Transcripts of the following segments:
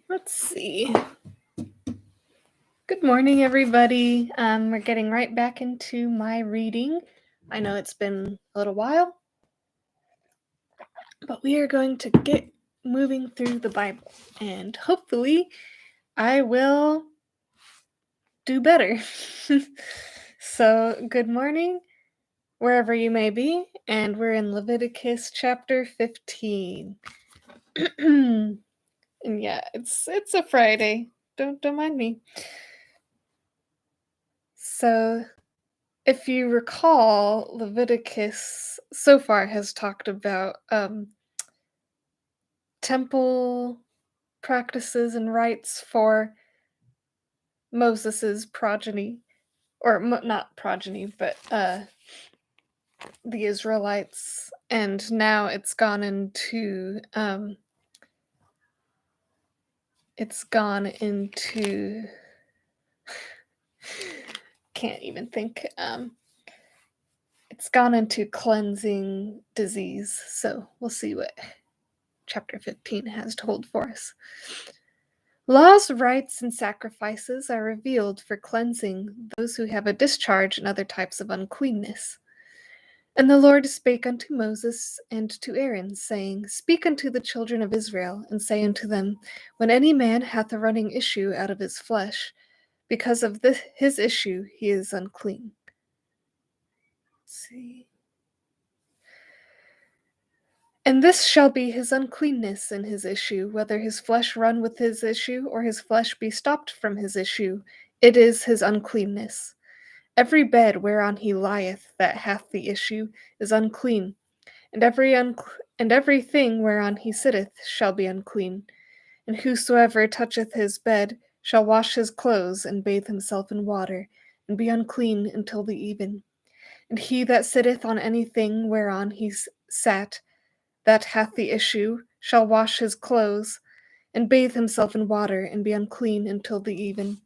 Let's see. Good morning, everybody. We're getting right back into my reading. I know it's been a little while, but we are going to get moving through the Bible, and hopefully I will do better. So, good morning, wherever you may be, and we're in Leviticus chapter 15. And yeah, it's a Friday. Don't mind me. So, if you recall, Leviticus so far has talked about temple practices and rites for Moses's progeny, or not progeny, but the Israelites, and now it's gone into can't even think. It's gone into cleansing disease. So we'll see what chapter 15 has to hold for us. Laws, rites, and sacrifices are revealed for cleansing those who have a discharge and other types of uncleanness. And the Lord spake unto Moses and to Aaron, saying, Speak unto the children of Israel, and say unto them, When any man hath a running issue out of his flesh, because of his issue he is unclean. Let's see. And this shall be his uncleanness in his issue, whether his flesh run with his issue, or his flesh be stopped from his issue, it is his uncleanness. Every bed whereon he lieth that hath the issue is unclean, and everything whereon he sitteth shall be unclean. And whosoever toucheth his bed shall wash his clothes, and bathe himself in water, and be unclean until the even. And he that sitteth on anything whereon he sat, that hath the issue, shall wash his clothes, and bathe himself in water, and be unclean until the even.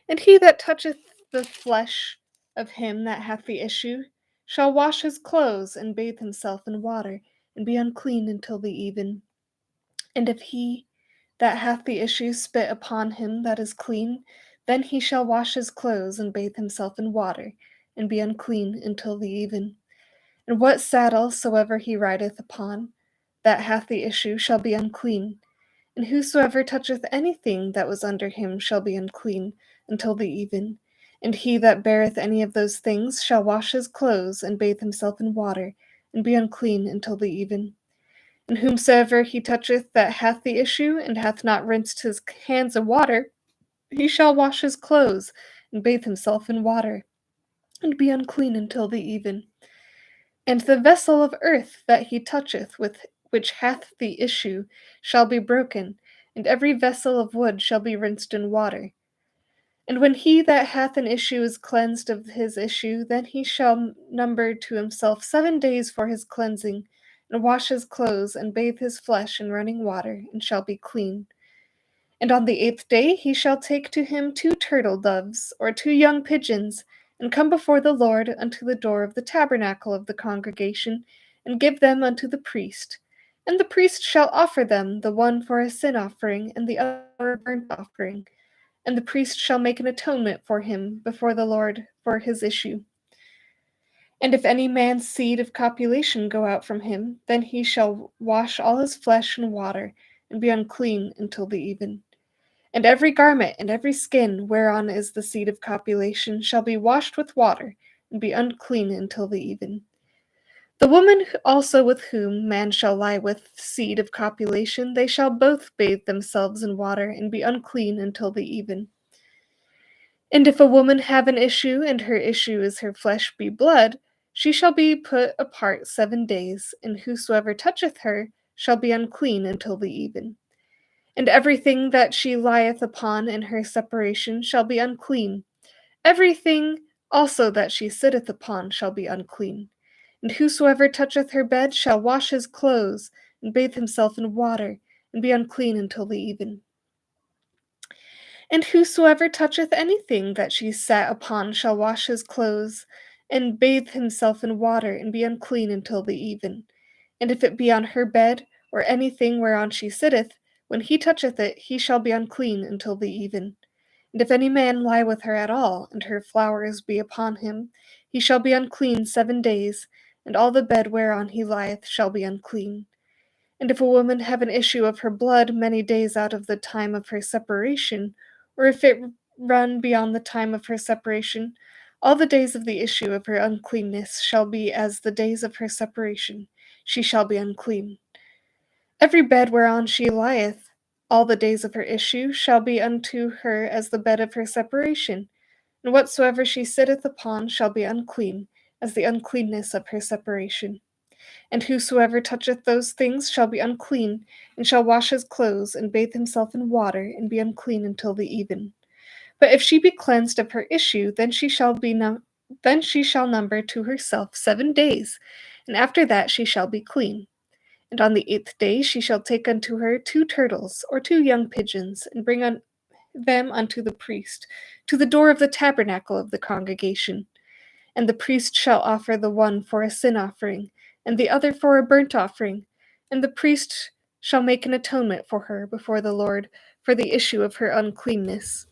And he that toucheth the flesh of him that hath the issue shall wash his clothes, and bathe himself in water, and be unclean until the even. And if he that hath the issue spit upon him that is clean, then he shall wash his clothes, and bathe himself in water, and be unclean until the even. And what saddle soever he rideth upon, that hath the issue, shall be unclean. And whosoever toucheth anything that was under him shall be unclean until the even. And he that beareth any of those things shall wash his clothes, and bathe himself in water, and be unclean until the even. And whomsoever he toucheth that hath the issue, and hath not rinsed his hands in water, he shall wash his clothes, and bathe himself in water, and be unclean until the even. And the vessel of earth that he toucheth, with which hath the issue, shall be broken, and every vessel of wood shall be rinsed in water. And when he that hath an issue is cleansed of his issue, then he shall number to himself 7 days for his cleansing, and wash his clothes, and bathe his flesh in running water, and shall be clean. And on the 8th day he shall take to him 2 turtle doves, or 2 young pigeons, and come before the Lord unto the door of the tabernacle of the congregation, and give them unto the priest. And the priest shall offer them, the one for a sin offering, and the other for a burnt offering. And the priest shall make an atonement for him before the Lord for his issue. And if any man's seed of copulation go out from him, then he shall wash all his flesh in water, and be unclean until the even. And every garment and every skin whereon is the seed of copulation shall be washed with water, and be unclean until the even. The woman also with whom man shall lie with seed of copulation, they shall both bathe themselves in water, and be unclean until the even. And if a woman have an issue, and her issue is her flesh be blood, she shall be put apart 7 days, and whosoever toucheth her shall be unclean until the even. And everything that she lieth upon in her separation shall be unclean. Everything also that she sitteth upon shall be unclean. And whosoever toucheth her bed shall wash his clothes, and bathe himself in water, and be unclean until the even. And whosoever toucheth anything that she sat upon shall wash his clothes, and bathe himself in water, and be unclean until the even. And if it be on her bed, or anything whereon she sitteth, When he toucheth it, he shall be unclean until the even. And if any man lie with her at all, and her flowers be upon him, he shall be unclean 7 days, and all the bed whereon he lieth shall be unclean. And if a woman have an issue of her blood many days out of the time of her separation, or if it run beyond the time of her separation, all the days of the issue of her uncleanness shall be as the days of her separation. She shall be unclean. Every bed whereon she lieth, all the days of her issue, shall be unto her as the bed of her separation, and whatsoever she sitteth upon shall be unclean, as the uncleanness of her separation. And whosoever toucheth those things shall be unclean, and shall wash his clothes, and bathe himself in water, and be unclean until the even. But if she be cleansed of her issue, then she shall number to herself 7 days, and after that she shall be clean. And on the 8th day she shall take unto her 2 turtles, or 2 young pigeons, and bring them unto the priest, to the door of the tabernacle of the congregation. And the priest shall offer the one for a sin offering, and the other for a burnt offering. And the priest shall make an atonement for her before the Lord for the issue of her uncleanness.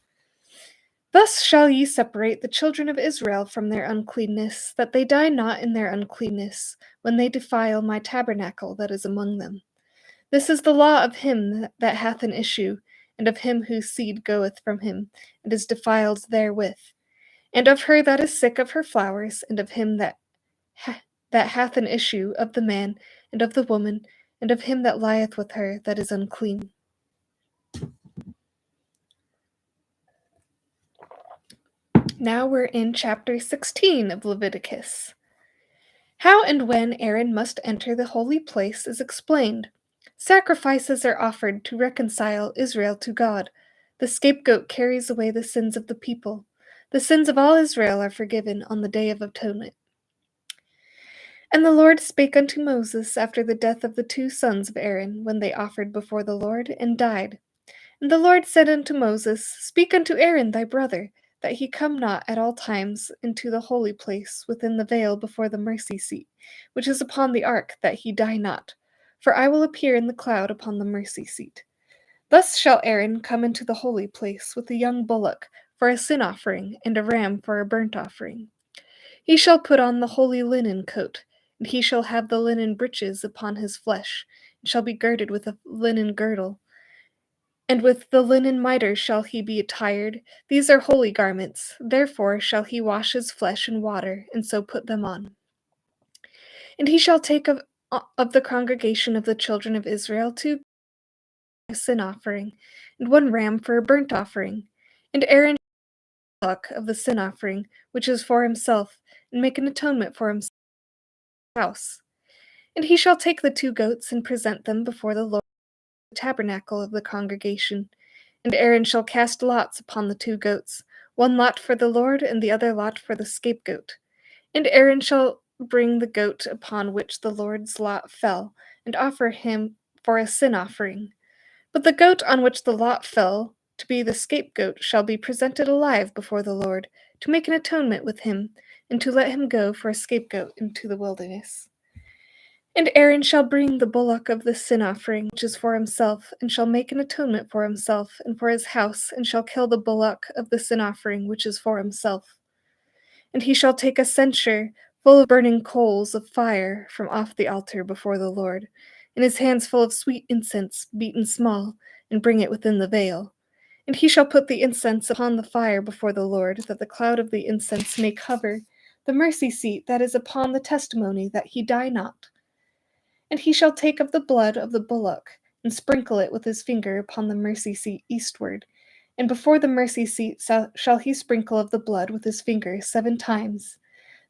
Thus shall ye separate the children of Israel from their uncleanness, that they die not in their uncleanness, when they defile my tabernacle that is among them. This is the law of him that hath an issue, and of him whose seed goeth from him, and is defiled therewith, and of her that is sick of her flowers, and of him that hath an issue, of the man, and of the woman, and of him that lieth with her that is unclean. Now we're in chapter 16 of Leviticus. How and when Aaron must enter the holy place is explained. Sacrifices are offered to reconcile Israel to God. The scapegoat carries away the sins of the people. The sins of all Israel are forgiven on the Day of Atonement. And the Lord spake unto Moses after the death of the 2 sons of Aaron, when they offered before the Lord, and died. And the Lord said unto Moses, Speak unto Aaron thy brother, that he come not at all times into the holy place within the veil before the mercy seat, which is upon the ark, that he die not. For I will appear in the cloud upon the mercy seat. Thus shall Aaron come into the holy place with a young bullock for a sin offering, and a ram for a burnt offering. He shall put on the holy linen coat, and he shall have the linen breeches upon his flesh, and shall be girded with a linen girdle. And with the linen mitre shall he be attired. These are holy garments. Therefore shall he wash his flesh in water, and so put them on. And he shall take of the congregation of the children of Israel 2 a sin offering, and 1 ram for a burnt offering. And Aaron shall take of the sin offering, which is for himself, and make an atonement for himself in his house. And he shall take the 2 goats, and present them before the Lord in the tabernacle of the congregation. And Aaron shall cast lots upon the 2 goats, 1 lot for the Lord, and the other lot for the scapegoat. And Aaron shall bring the goat upon which the Lord's lot fell, and offer him for a sin offering. But the goat on which the lot fell, to be the scapegoat, shall be presented alive before the Lord, to make an atonement with him, and to let him go for a scapegoat into the wilderness. And Aaron shall bring the bullock of the sin offering, which is for himself, and shall make an atonement for himself and for his house, and shall kill the bullock of the sin offering, which is for himself. And he shall take a censer full of burning coals of fire from off the altar before the Lord, and his hands full of sweet incense, beaten small, and bring it within the veil. And he shall put the incense upon the fire before the Lord, that the cloud of the incense may cover the mercy seat that is upon the testimony, that he die not. And he shall take of the blood of the bullock, and sprinkle it with his finger upon the mercy seat eastward. And before the mercy seat shall he sprinkle of the blood with his finger 7 times.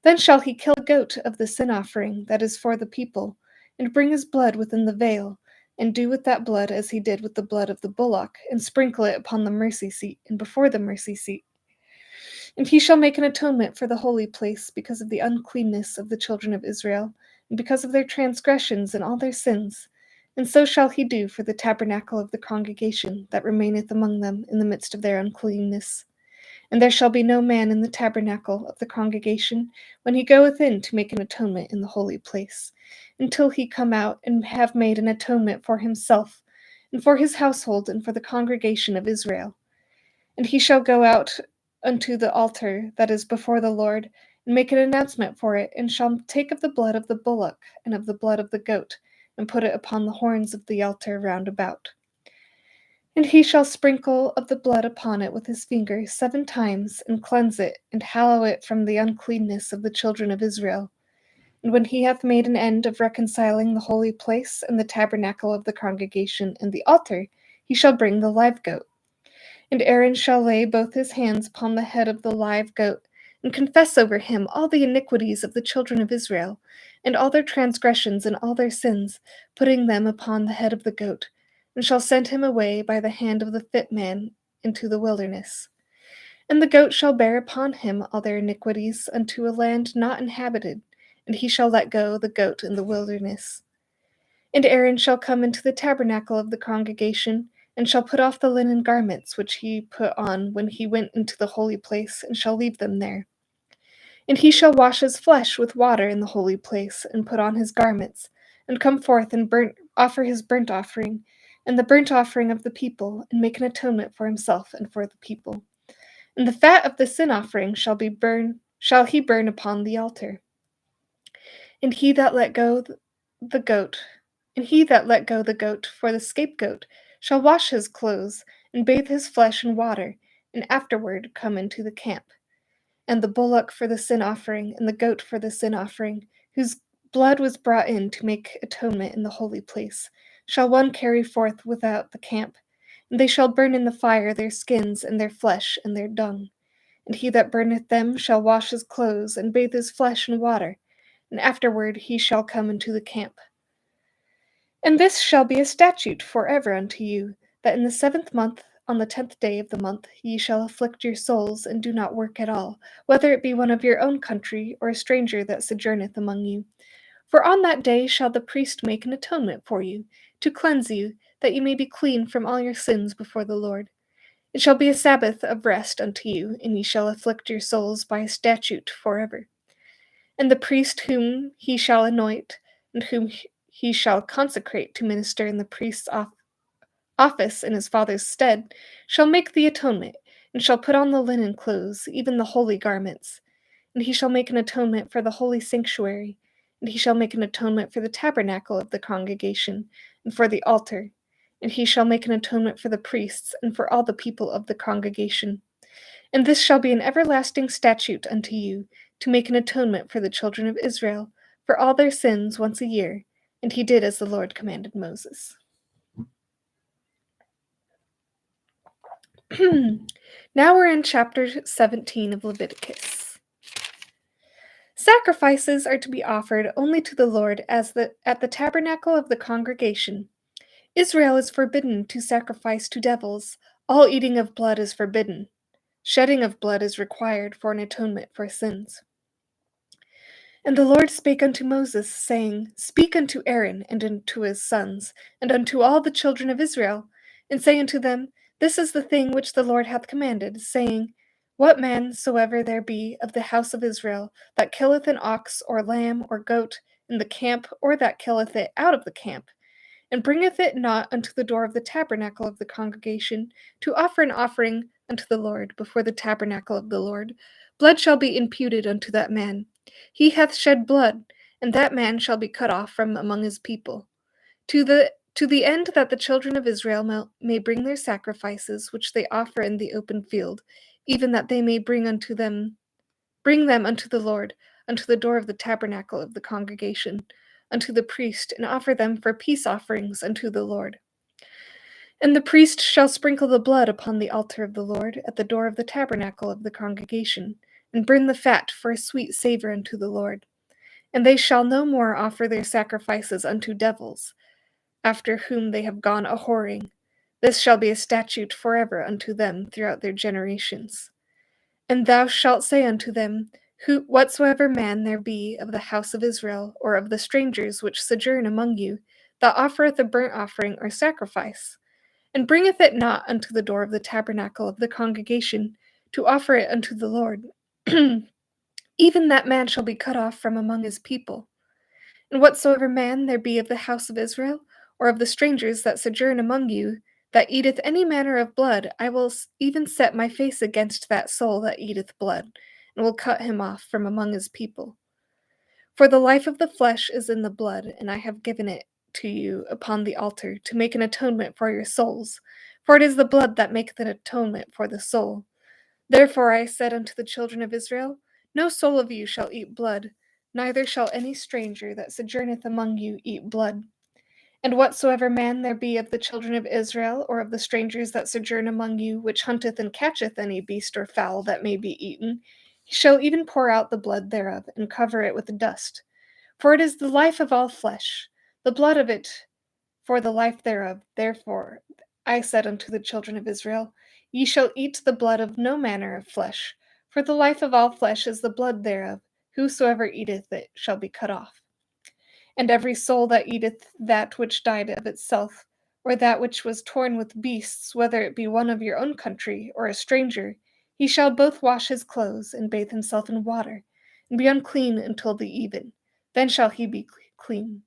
Then shall he kill the goat of the sin offering that is for the people, and bring his blood within the veil, and do with that blood as he did with the blood of the bullock, and sprinkle it upon the mercy seat, and before the mercy seat. And he shall make an atonement for the holy place because of the uncleanness of the children of Israel, and because of their transgressions and all their sins. And so shall he do for the tabernacle of the congregation that remaineth among them in the midst of their uncleanness. And there shall be no man in the tabernacle of the congregation when he goeth in to make an atonement in the holy place, until he come out and have made an atonement for himself, and for his household, and for the congregation of Israel. And he shall go out unto the altar that is before the Lord, and make an announcement for it, and shall take of the blood of the bullock, and of the blood of the goat, and put it upon the horns of the altar round about. And he shall sprinkle of the blood upon it with his finger 7 times, and cleanse it, and hallow it from the uncleanness of the children of Israel. And when he hath made an end of reconciling the holy place, and the tabernacle of the congregation, and the altar, he shall bring the live goat. And Aaron shall lay both his hands upon the head of the live goat, and confess over him all the iniquities of the children of Israel, and all their transgressions and all their sins, putting them upon the head of the goat, and shall send him away by the hand of the fit man into the wilderness. And the goat shall bear upon him all their iniquities unto a land not inhabited, and he shall let go the goat in the wilderness. And Aaron shall come into the tabernacle of the congregation, and shall put off the linen garments which he put on when he went into the holy place, and shall leave them there. And he shall wash his flesh with water in the holy place, and put on his garments, and come forth and offer his burnt offering, and the burnt offering of the people, and make an atonement for himself and for the people. And the fat of the sin offering shall he burn upon the altar. And he that let go the goat, and he that let go the goat for the scapegoat shall wash his clothes, and bathe his flesh in water, and afterward come into the camp. And the bullock for the sin offering, and the goat for the sin offering, whose blood was brought in to make atonement in the holy place, shall one carry forth without the camp, and they shall burn in the fire their skins, and their flesh, and their dung. And he that burneth them shall wash his clothes, and bathe his flesh in water, and afterward he shall come into the camp. And this shall be a statute forever unto you, that in the 7th month, on the 10th day of the month, ye shall afflict your souls, and do not work at all, whether it be one of your own country, or a stranger that sojourneth among you. For on that day shall the priest make an atonement for you, to cleanse you, that ye may be clean from all your sins before the Lord. It shall be a Sabbath of rest unto you, and ye shall afflict your souls by a statute forever. And the priest whom he shall anoint, and whom he shall consecrate to minister in the priest's office in his father's stead, shall make the atonement, and shall put on the linen clothes, even the holy garments. And he shall make an atonement for the holy sanctuary, and he shall make an atonement for the tabernacle of the congregation, and for the altar, and he shall make an atonement for the priests, and for all the people of the congregation. And this shall be an everlasting statute unto you, to make an atonement for the children of Israel, for all their sins once a year. And he did as the Lord commanded Moses. Now we're in chapter 17 of Leviticus. Sacrifices are to be offered only to the Lord at the tabernacle of the congregation. Israel is forbidden to sacrifice to devils. All eating of blood is forbidden. Shedding of blood is required for an atonement for sins. And the Lord spake unto Moses, saying, Speak unto Aaron and unto his sons, and unto all the children of Israel, and say unto them, This is the thing which the Lord hath commanded, saying, What man soever there be of the house of Israel that killeth an ox or lamb or goat in the camp, or that killeth it out of the camp, and bringeth it not unto the door of the tabernacle of the congregation, to offer an offering unto the Lord before the tabernacle of the Lord, blood shall be imputed unto that man. He hath shed blood, and that man shall be cut off from among his people. To the end that the children of Israel may bring their sacrifices which they offer in the open field, even that they may bring them unto the Lord, unto the door of the tabernacle of the congregation, unto the priest, and offer them for peace offerings unto the Lord. And the priest shall sprinkle the blood upon the altar of the Lord at the door of the tabernacle of the congregation, and burn the fat for a sweet savour unto the Lord. And they shall no more offer their sacrifices unto devils, after whom they have gone a whoring. This shall be a statute forever unto them throughout their generations. And thou shalt say unto them, Whatsoever man there be of the house of Israel, or of the strangers which sojourn among you, that offereth a burnt offering or sacrifice, and bringeth it not unto the door of the tabernacle of the congregation, to offer it unto the Lord, even that man shall be cut off from among his people. And whatsoever man there be of the house of Israel, or of the strangers that sojourn among you, that eateth any manner of blood, I will even set my face against that soul that eateth blood, and will cut him off from among his people. For the life of the flesh is in the blood, and I have given it to you upon the altar to make an atonement for your souls. For it is the blood that maketh an atonement for the soul. Therefore I said unto the children of Israel, no soul of you shall eat blood, neither shall any stranger that sojourneth among you eat blood. And whatsoever man there be of the children of Israel, or of the strangers that sojourn among you, which hunteth and catcheth any beast or fowl that may be eaten, he shall even pour out the blood thereof, and cover it with dust. For it is the life of all flesh, the blood of it for the life thereof. Therefore I said unto the children of Israel, ye shall eat the blood of no manner of flesh, for the life of all flesh is the blood thereof. Whosoever eateth it shall be cut off. And every soul that eateth that which died of itself, or that which was torn with beasts, whether it be one of your own country, or a stranger, he shall both wash his clothes, and bathe himself in water, and be unclean until the even. Then shall he be clean.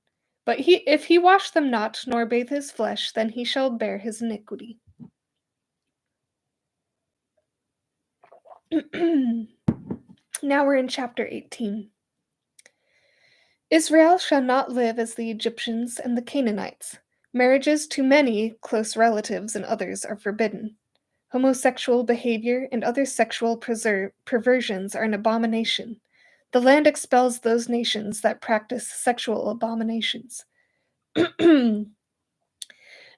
But if he wash them not, nor bathe his flesh, then he shall bear his iniquity. Now we're in chapter 18. Israel shall not live as the Egyptians and the Canaanites. Marriages to many close relatives and others are forbidden. Homosexual behavior and other sexual perversions are an abomination. The land expels those nations that practice sexual abominations. And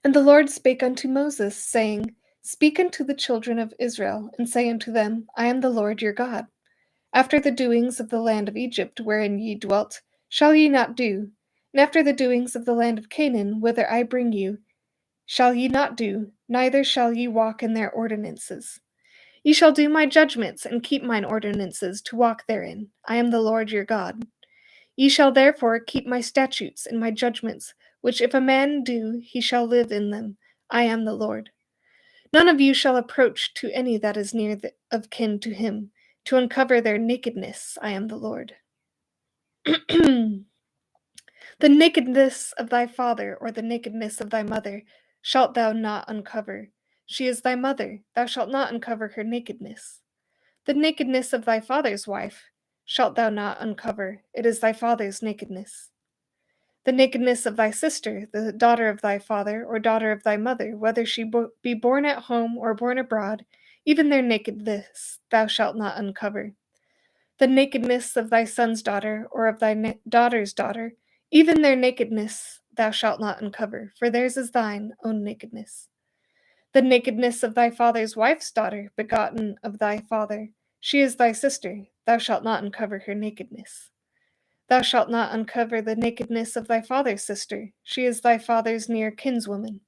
the Lord spake unto Moses, saying, speak unto the children of Israel, and say unto them, I am the Lord your God. After the doings of the land of Egypt, wherein ye dwelt, shall ye not do, and after the doings of the land of Canaan, whither I bring you, shall ye not do, neither shall ye walk in their ordinances. Ye shall do my judgments, and keep mine ordinances, to walk therein. I am the Lord your God. Ye shall therefore keep my statutes and my judgments, which if a man do, he shall live in them. I am the Lord. None of you shall approach to any that is near of kin to him, to uncover their nakedness. I am the Lord. The nakedness of thy father, or the nakedness of thy mother, shalt thou not uncover. She is thy mother, thou shalt not uncover her nakedness. The nakedness of thy father's wife shalt thou not uncover, it is thy father's nakedness. The nakedness of thy sister, the daughter of thy father, or daughter of thy mother, whether she be born at home or born abroad, even their nakedness thou shalt not uncover. The nakedness of thy son's daughter, or of thy daughter's daughter, even their nakedness thou shalt not uncover, for theirs is thine own nakedness. The nakedness of thy father's wife's daughter, begotten of thy father, she is thy sister, thou shalt not uncover her nakedness. Thou shalt not uncover the nakedness of thy father's sister, she is thy father's near kinswoman.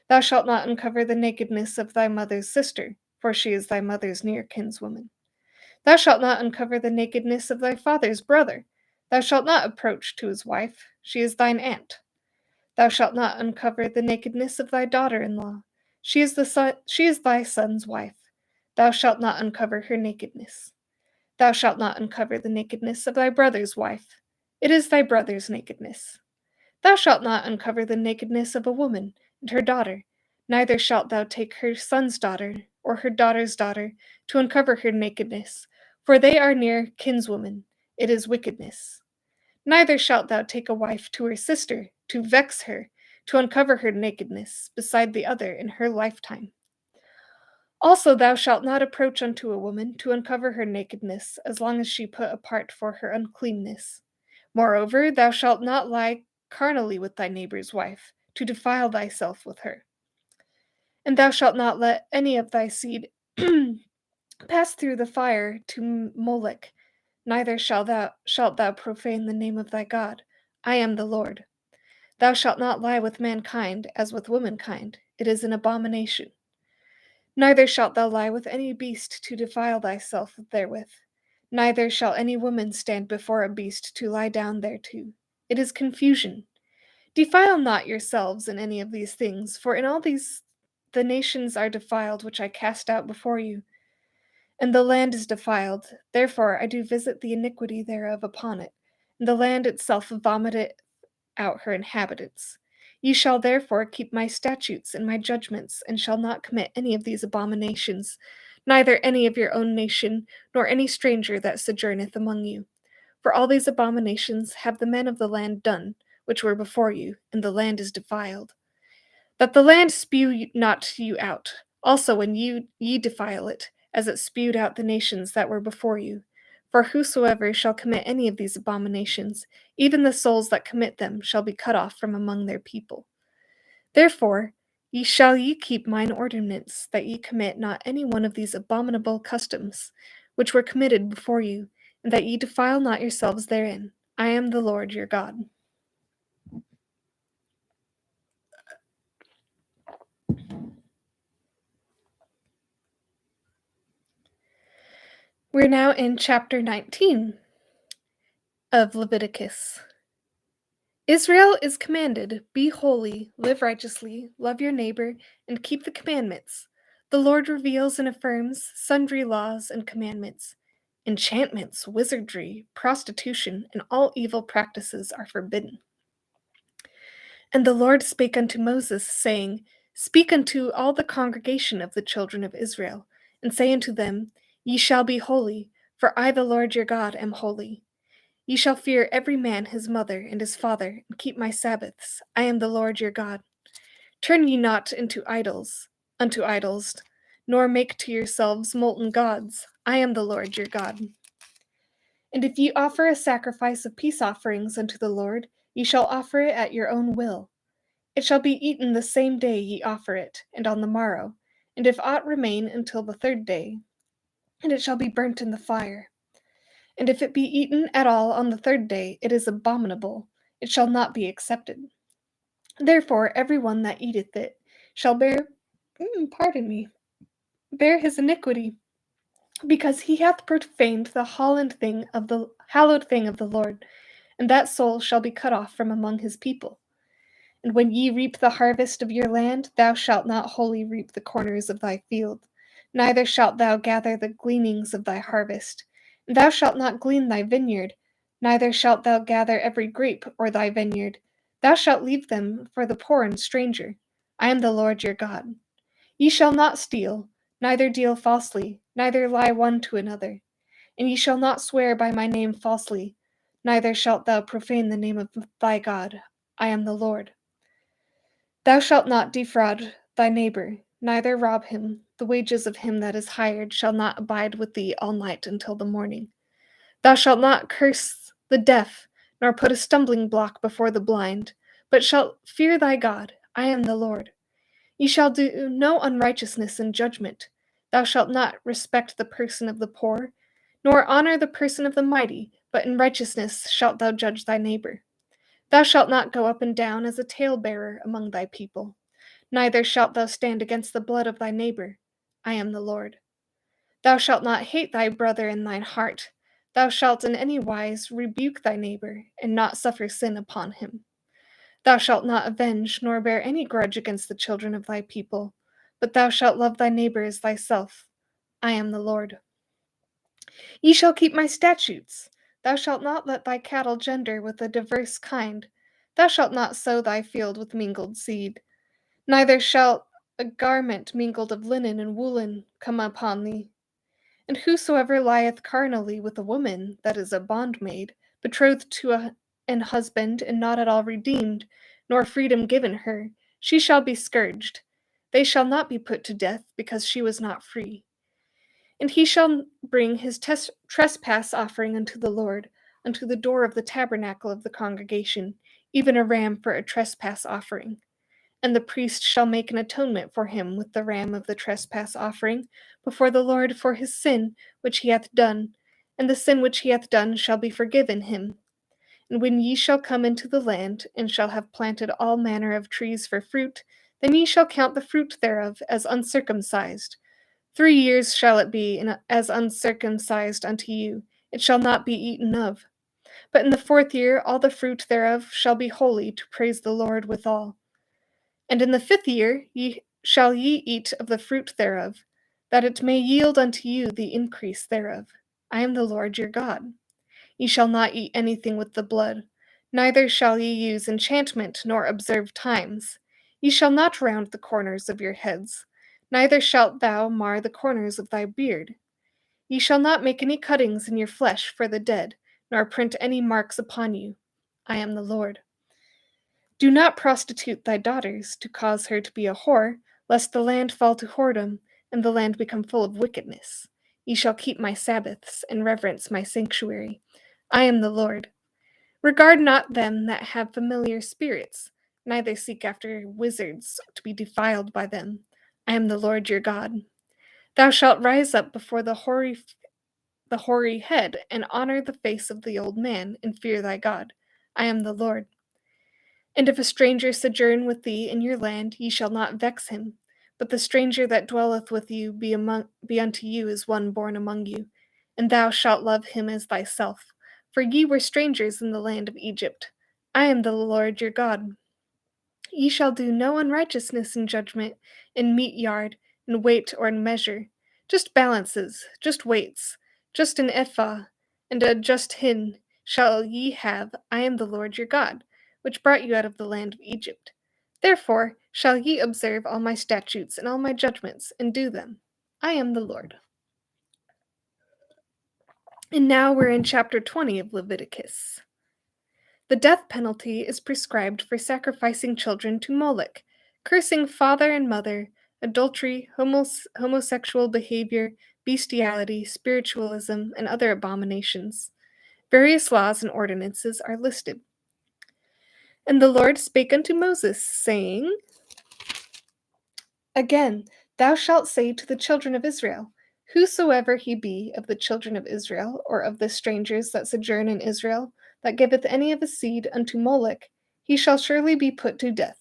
Thou shalt not uncover the nakedness of thy mother's sister, for she is thy mother's near kinswoman. Thou shalt not uncover the nakedness of thy father's brother. Thou shalt not approach to his wife, she is thine aunt. Thou shalt not uncover the nakedness of thy daughter-in-law, she is thy son's wife. Thou shalt not uncover her nakedness. Thou shalt not uncover the nakedness of thy brother's wife, it is thy brother's nakedness. Thou shalt not uncover the nakedness of a woman and her daughter, neither shalt thou take her son's daughter or her daughter's daughter to uncover her nakedness, for they are near kinswomen, it is wickedness. Neither shalt thou take a wife to her sister, to vex her, to uncover her nakedness, beside the other in her lifetime. Also thou shalt not approach unto a woman to uncover her nakedness, as long as she put apart for her uncleanness. Moreover, thou shalt not lie carnally with thy neighbor's wife, to defile thyself with her. And thou shalt not let any of thy seed pass through the fire to Molech, neither shalt thou profane the name of thy God. I am the Lord. Thou shalt not lie with mankind as with womankind, it is an abomination. Neither shalt thou lie with any beast to defile thyself therewith. Neither shall any woman stand before a beast to lie down thereto. It is confusion. Defile not yourselves in any of these things, for in all these the nations are defiled which I cast out before you. And the land is defiled, therefore I do visit the iniquity thereof upon it, and the land itself vomiteth out her inhabitants. Ye shall therefore keep my statutes and my judgments, and shall not commit any of these abominations, neither any of your own nation, nor any stranger that sojourneth among you. For all these abominations have the men of the land done, which were before you, and the land is defiled. That the land spew not you out, also when ye defile it, as it spewed out the nations that were before you. For whosoever shall commit any of these abominations, even the souls that commit them shall be cut off from among their people. Therefore ye keep mine ordinance, that ye commit not any one of these abominable customs, which were committed before you, and that ye defile not yourselves therein. I am the Lord your God. We're now in chapter 19 of Leviticus. Israel is commanded, be holy, live righteously, love your neighbor, and keep the commandments. The Lord reveals and affirms sundry laws and commandments. Enchantments, wizardry, prostitution, and all evil practices are forbidden. And the Lord spake unto Moses, saying, Speak unto all the congregation of the children of Israel, and say unto them, Ye shall be holy, for I the Lord your God am holy. Ye shall fear every man his mother and his father, and keep my Sabbaths. I am the Lord your God. Turn ye not unto idols, nor make to yourselves molten gods. I am the Lord your God. And if ye offer a sacrifice of peace offerings unto the Lord, ye shall offer it at your own will. It shall be eaten the same day ye offer it, and on the morrow, and if aught remain until the third day, and it shall be burnt in the fire. And if it be eaten at all on the third day, it is abominable, it shall not be accepted. Therefore every one that eateth it shall bear his iniquity, because he hath profaned the hallowed thing of the Lord, and that soul shall be cut off from among his people. And when ye reap the harvest of your land, thou shalt not wholly reap the corners of thy field, neither shalt thou gather the gleanings of thy harvest. And thou shalt not glean thy vineyard, neither shalt thou gather every grape or thy vineyard. Thou shalt leave them for the poor and stranger. I am the Lord your God. Ye shall not steal, neither deal falsely, neither lie one to another. And ye shall not swear by my name falsely, neither shalt thou profane the name of thy God. I am the Lord. Thou shalt not defraud thy neighbor, neither rob him. The wages of him that is hired shall not abide with thee all night until the morning. Thou shalt not curse the deaf, nor put a stumbling block before the blind, but shalt fear thy God. I am the Lord. Ye shall do no unrighteousness in judgment. Thou shalt not respect the person of the poor, nor honor the person of the mighty, but in righteousness shalt thou judge thy neighbor. Thou shalt not go up and down as a talebearer among thy people, neither shalt thou stand against the blood of thy neighbor. I am the Lord. Thou shalt not hate thy brother in thine heart. Thou shalt in any wise rebuke thy neighbor, and not suffer sin upon him. Thou shalt not avenge, nor bear any grudge against the children of thy people, but thou shalt love thy neighbor as thyself. I am the Lord. Ye shall keep my statutes. Thou shalt not let thy cattle gender with a diverse kind. Thou shalt not sow thy field with mingled seed. Neither shall a garment mingled of linen and woolen come upon thee. And whosoever lieth carnally with a woman that is a bondmaid, betrothed to an husband, and not at all redeemed, nor freedom given her, she shall be scourged. They shall not be put to death, because she was not free. And he shall bring his trespass offering unto the Lord, unto the door of the tabernacle of the congregation, even a ram for a trespass offering. And the priest shall make an atonement for him with the ram of the trespass offering before the Lord for his sin which he hath done, and the sin which he hath done shall be forgiven him. And when ye shall come into the land, and shall have planted all manner of trees for fruit, then ye shall count the fruit thereof as uncircumcised. 3 years shall it be as uncircumcised unto you, it shall not be eaten of. But in the 4th year all the fruit thereof shall be holy to praise the Lord withal. And in the 5th year shall ye eat of the fruit thereof, that it may yield unto you the increase thereof. I am the Lord your God. Ye shall not eat anything with the blood, Neither shall ye use enchantment, nor observe times. Ye shall not round the corners of your heads, neither shalt thou mar the corners of thy beard. Ye shall not make any cuttings in your flesh for the dead, nor print any marks upon you. I am the Lord. Do not prostitute thy daughters, to cause her to be a whore, lest the land fall to whoredom, and the land become full of wickedness. Ye shall keep my Sabbaths, and reverence my sanctuary. I am the Lord. Regard not them that have familiar spirits, neither seek after wizards to be defiled by them. I am the Lord your God. Thou shalt rise up before the hoary head, and honor the face of the old man, and fear thy God. I am the Lord. And if a stranger sojourn with thee in your land, ye shall not vex him. But the stranger that dwelleth with you be unto you as one born among you, and thou shalt love him as thyself. For ye were strangers in the land of Egypt. I am the Lord your God. Ye shall do no unrighteousness in judgment, in meat yard, in weight or in measure. Just balances, just weights, just an ephah, and a just hin shall ye have. I am the Lord your God, which brought you out of the land of Egypt. Therefore shall ye observe all my statutes and all my judgments, and do them. I am the Lord. And now we're in chapter 20 of Leviticus. The death penalty is prescribed for sacrificing children to Moloch, cursing father and mother, adultery, homosexual behavior, bestiality, spiritualism, and other abominations. Various laws and ordinances are listed. And the Lord spake unto Moses, saying, Again, thou shalt say to the children of Israel, Whosoever he be of the children of Israel, or of the strangers that sojourn in Israel, that giveth any of his seed unto Moloch, he shall surely be put to death.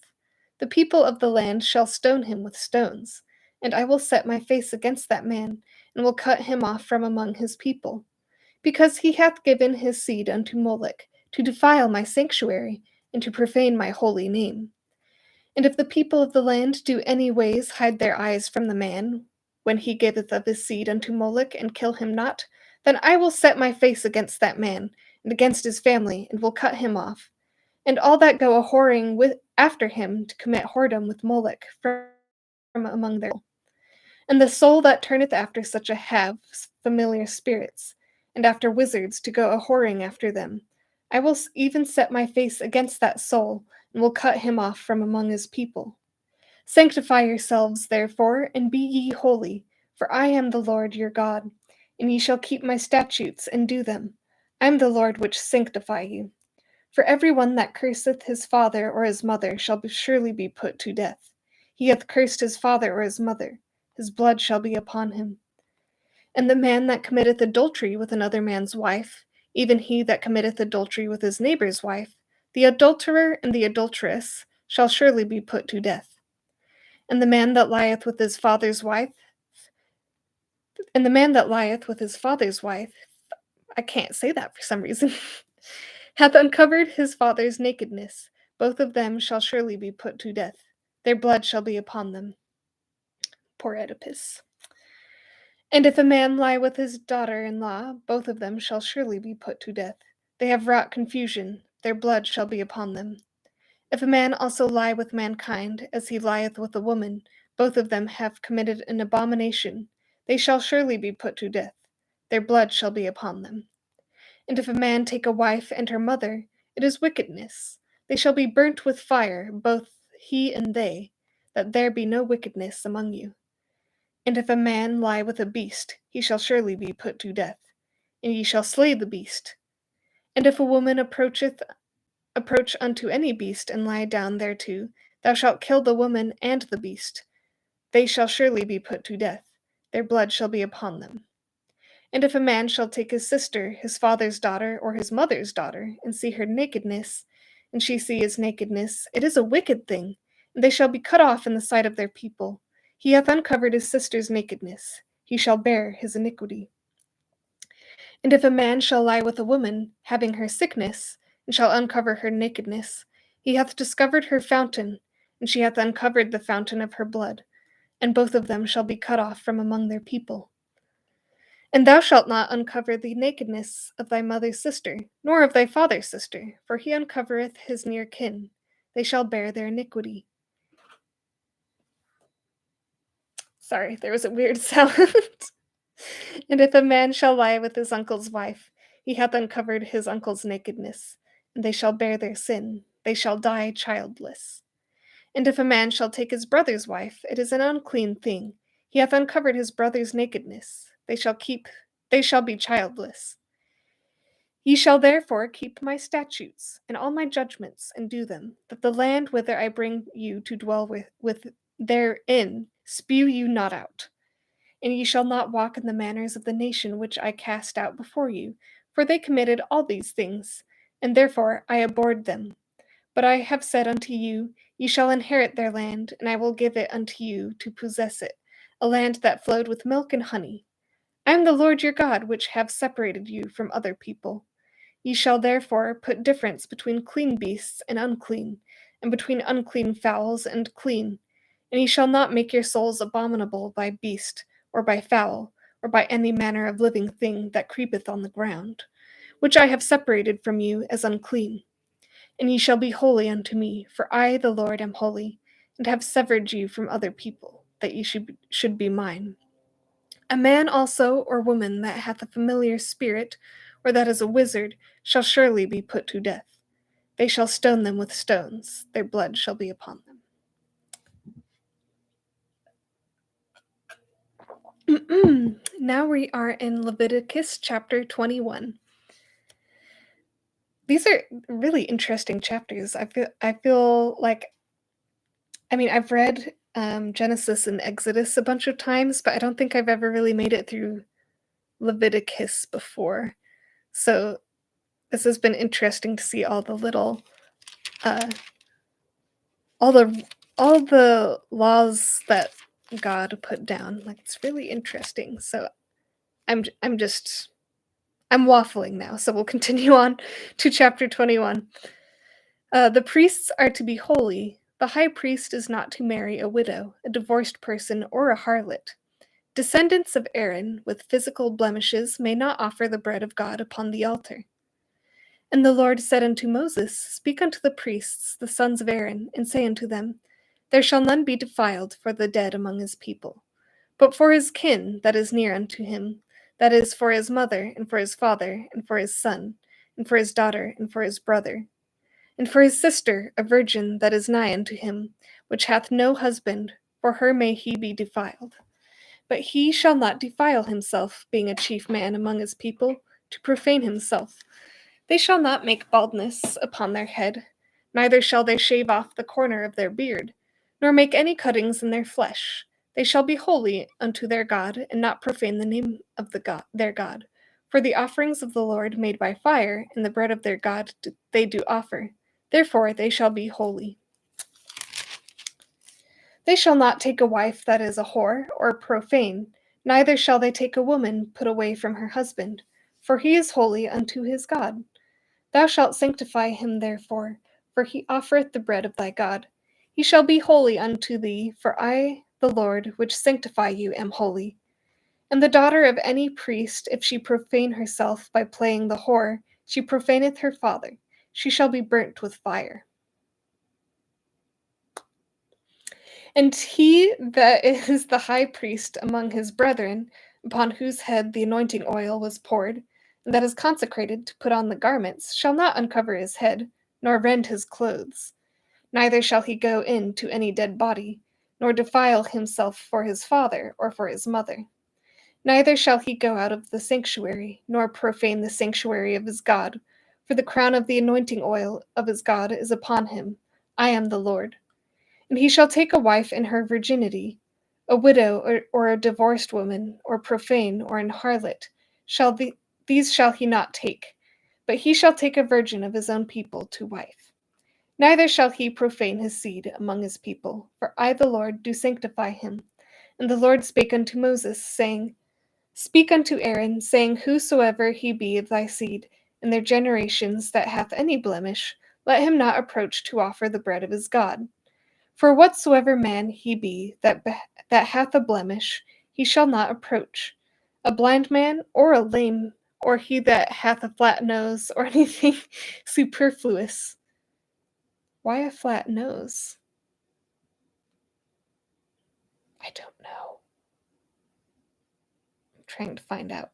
The people of the land shall stone him with stones, and I will set my face against that man, and will cut him off from among his people, because he hath given his seed unto Moloch, to defile my sanctuary, and to profane my holy name. And if the people of the land do any ways hide their eyes from the man, when he giveth of his seed unto Moloch, and kill him not, then I will set my face against that man, and against his family, and will cut him off, and all that go a whoring with after him to commit whoredom with Moloch from among their people. And the soul that turneth after such a have familiar spirits, and after wizards to go a whoring after them, I will even set my face against that soul, and will cut him off from among his people. Sanctify yourselves, therefore, and be ye holy, for I am the Lord your God, and ye shall keep my statutes and do them. I am the Lord which sanctify you. For every one that curseth his father or his mother shall surely be put to death. He hath cursed his father or his mother, his blood shall be upon him. And the man that committeth adultery with another man's wife, even he that committeth adultery with his neighbor's wife, the adulterer and the adulteress, shall surely be put to death. And the man that lieth with his father's wife, I can't say that for some reason, hath uncovered his father's nakedness. Both of them shall surely be put to death. Their blood shall be upon them. Poor Oedipus. And if a man lie with his daughter-in-law, both of them shall surely be put to death. They have wrought confusion. Their blood shall be upon them. If a man also lie with mankind, as he lieth with a woman, both of them have committed an abomination. They shall surely be put to death. Their blood shall be upon them. And if a man take a wife and her mother, it is wickedness. They shall be burnt with fire, both he and they, that there be no wickedness among you. And if a man lie with a beast, he shall surely be put to death, and ye shall slay the beast. And if a woman approach unto any beast, and lie down thereto, thou shalt kill the woman and the beast. They shall surely be put to death. Their blood shall be upon them. And if a man shall take his sister, his father's daughter, or his mother's daughter, and see her nakedness, and she see his nakedness, it is a wicked thing, and they shall be cut off in the sight of their people. He hath uncovered his sister's nakedness. He shall bear his iniquity. And if a man shall lie with a woman, having her sickness, and shall uncover her nakedness, he hath discovered her fountain, and she hath uncovered the fountain of her blood, and both of them shall be cut off from among their people. And thou shalt not uncover the nakedness of thy mother's sister, nor of thy father's sister, for he uncovereth his near kin. They shall bear their iniquity. Sorry, there was a weird sound. And if a man shall lie with his uncle's wife, he hath uncovered his uncle's nakedness, and they shall bear their sin. They shall die childless. And if a man shall take his brother's wife, it is an unclean thing. He hath uncovered his brother's nakedness. They shall be childless. Ye shall therefore keep my statutes and all my judgments, and do them, that the land whither I bring you to dwell with therein spew you not out. And ye shall not walk in the manners of the nation which I cast out before you, for they committed all these things, and therefore I abhorred them. But I have said unto you, ye shall inherit their land, and I will give it unto you to possess it, a land that flowed with milk and honey. I am the Lord your God, which have separated you from other people. Ye shall therefore put difference between clean beasts and unclean, and between unclean fowls and clean. And ye shall not make your souls abominable by beast, or by fowl, or by any manner of living thing that creepeth on the ground, which I have separated from you as unclean. And ye shall be holy unto me, for I, the Lord, am holy, and have severed you from other people, that ye should be mine. A man also or woman that hath a familiar spirit, or that is a wizard, shall surely be put to death. They shall stone them with stones, their blood shall be upon them. Now we are in Leviticus chapter 21. These are really interesting chapters. I feel like, I've read Genesis and Exodus a bunch of times, but I don't think I've ever really made it through Leviticus before. So this has been interesting to see all the little uh, all the laws that God put down. Like, it's really interesting. So I'm waffling now. So we'll continue on to chapter 21. The priests are to be holy. The high priest is not to marry a widow, a divorced person, or a harlot. Descendants of Aaron with physical blemishes may not offer the bread of God upon the altar. And the Lord said unto Moses, Speak unto the priests, the sons of Aaron, and say unto them, There shall none be defiled for the dead among his people, but for his kin that is near unto him, that is, for his mother, and for his father, and for his son, and for his daughter, and for his brother, and for his sister, a virgin that is nigh unto him, which hath no husband, for her may he be defiled. But he shall not defile himself, being a chief man among his people, to profane himself. They shall not make baldness upon their head, neither shall they shave off the corner of their beard, nor make any cuttings in their flesh. They shall be holy unto their God, and not profane the name of their God. For the offerings of the Lord made by fire, and the bread of their God they do offer. Therefore they shall be holy. They shall not take a wife that is a whore, or profane, neither shall they take a woman put away from her husband, for he is holy unto his God. Thou shalt sanctify him therefore, for he offereth the bread of thy God. He shall be holy unto thee, for I, the Lord, which sanctify you, am holy. And the daughter of any priest, if she profane herself by playing the whore, she profaneth her father. She shall be burnt with fire. And he that is the high priest among his brethren, upon whose head the anointing oil was poured, and that is consecrated to put on the garments, shall not uncover his head, nor rend his clothes. Neither shall he go in to any dead body, nor defile himself for his father or for his mother. Neither shall he go out of the sanctuary, nor profane the sanctuary of his God, for the crown of the anointing oil of his God is upon him. I am the Lord. And he shall take a wife in her virginity, a widow or a divorced woman, or profane, or an harlot. These shall he not take, but he shall take a virgin of his own people to wife. Neither shall he profane his seed among his people, for I the Lord do sanctify him. And the Lord spake unto Moses, saying, Speak unto Aaron, saying, Whosoever he be of thy seed, in their generations that hath any blemish, let him not approach to offer the bread of his God. For whatsoever man he be that hath a blemish, he shall not approach. a blind man, or a lame, or he that hath a flat nose, or anything superfluous. Why a flat nose? I don't know. I'm trying to find out.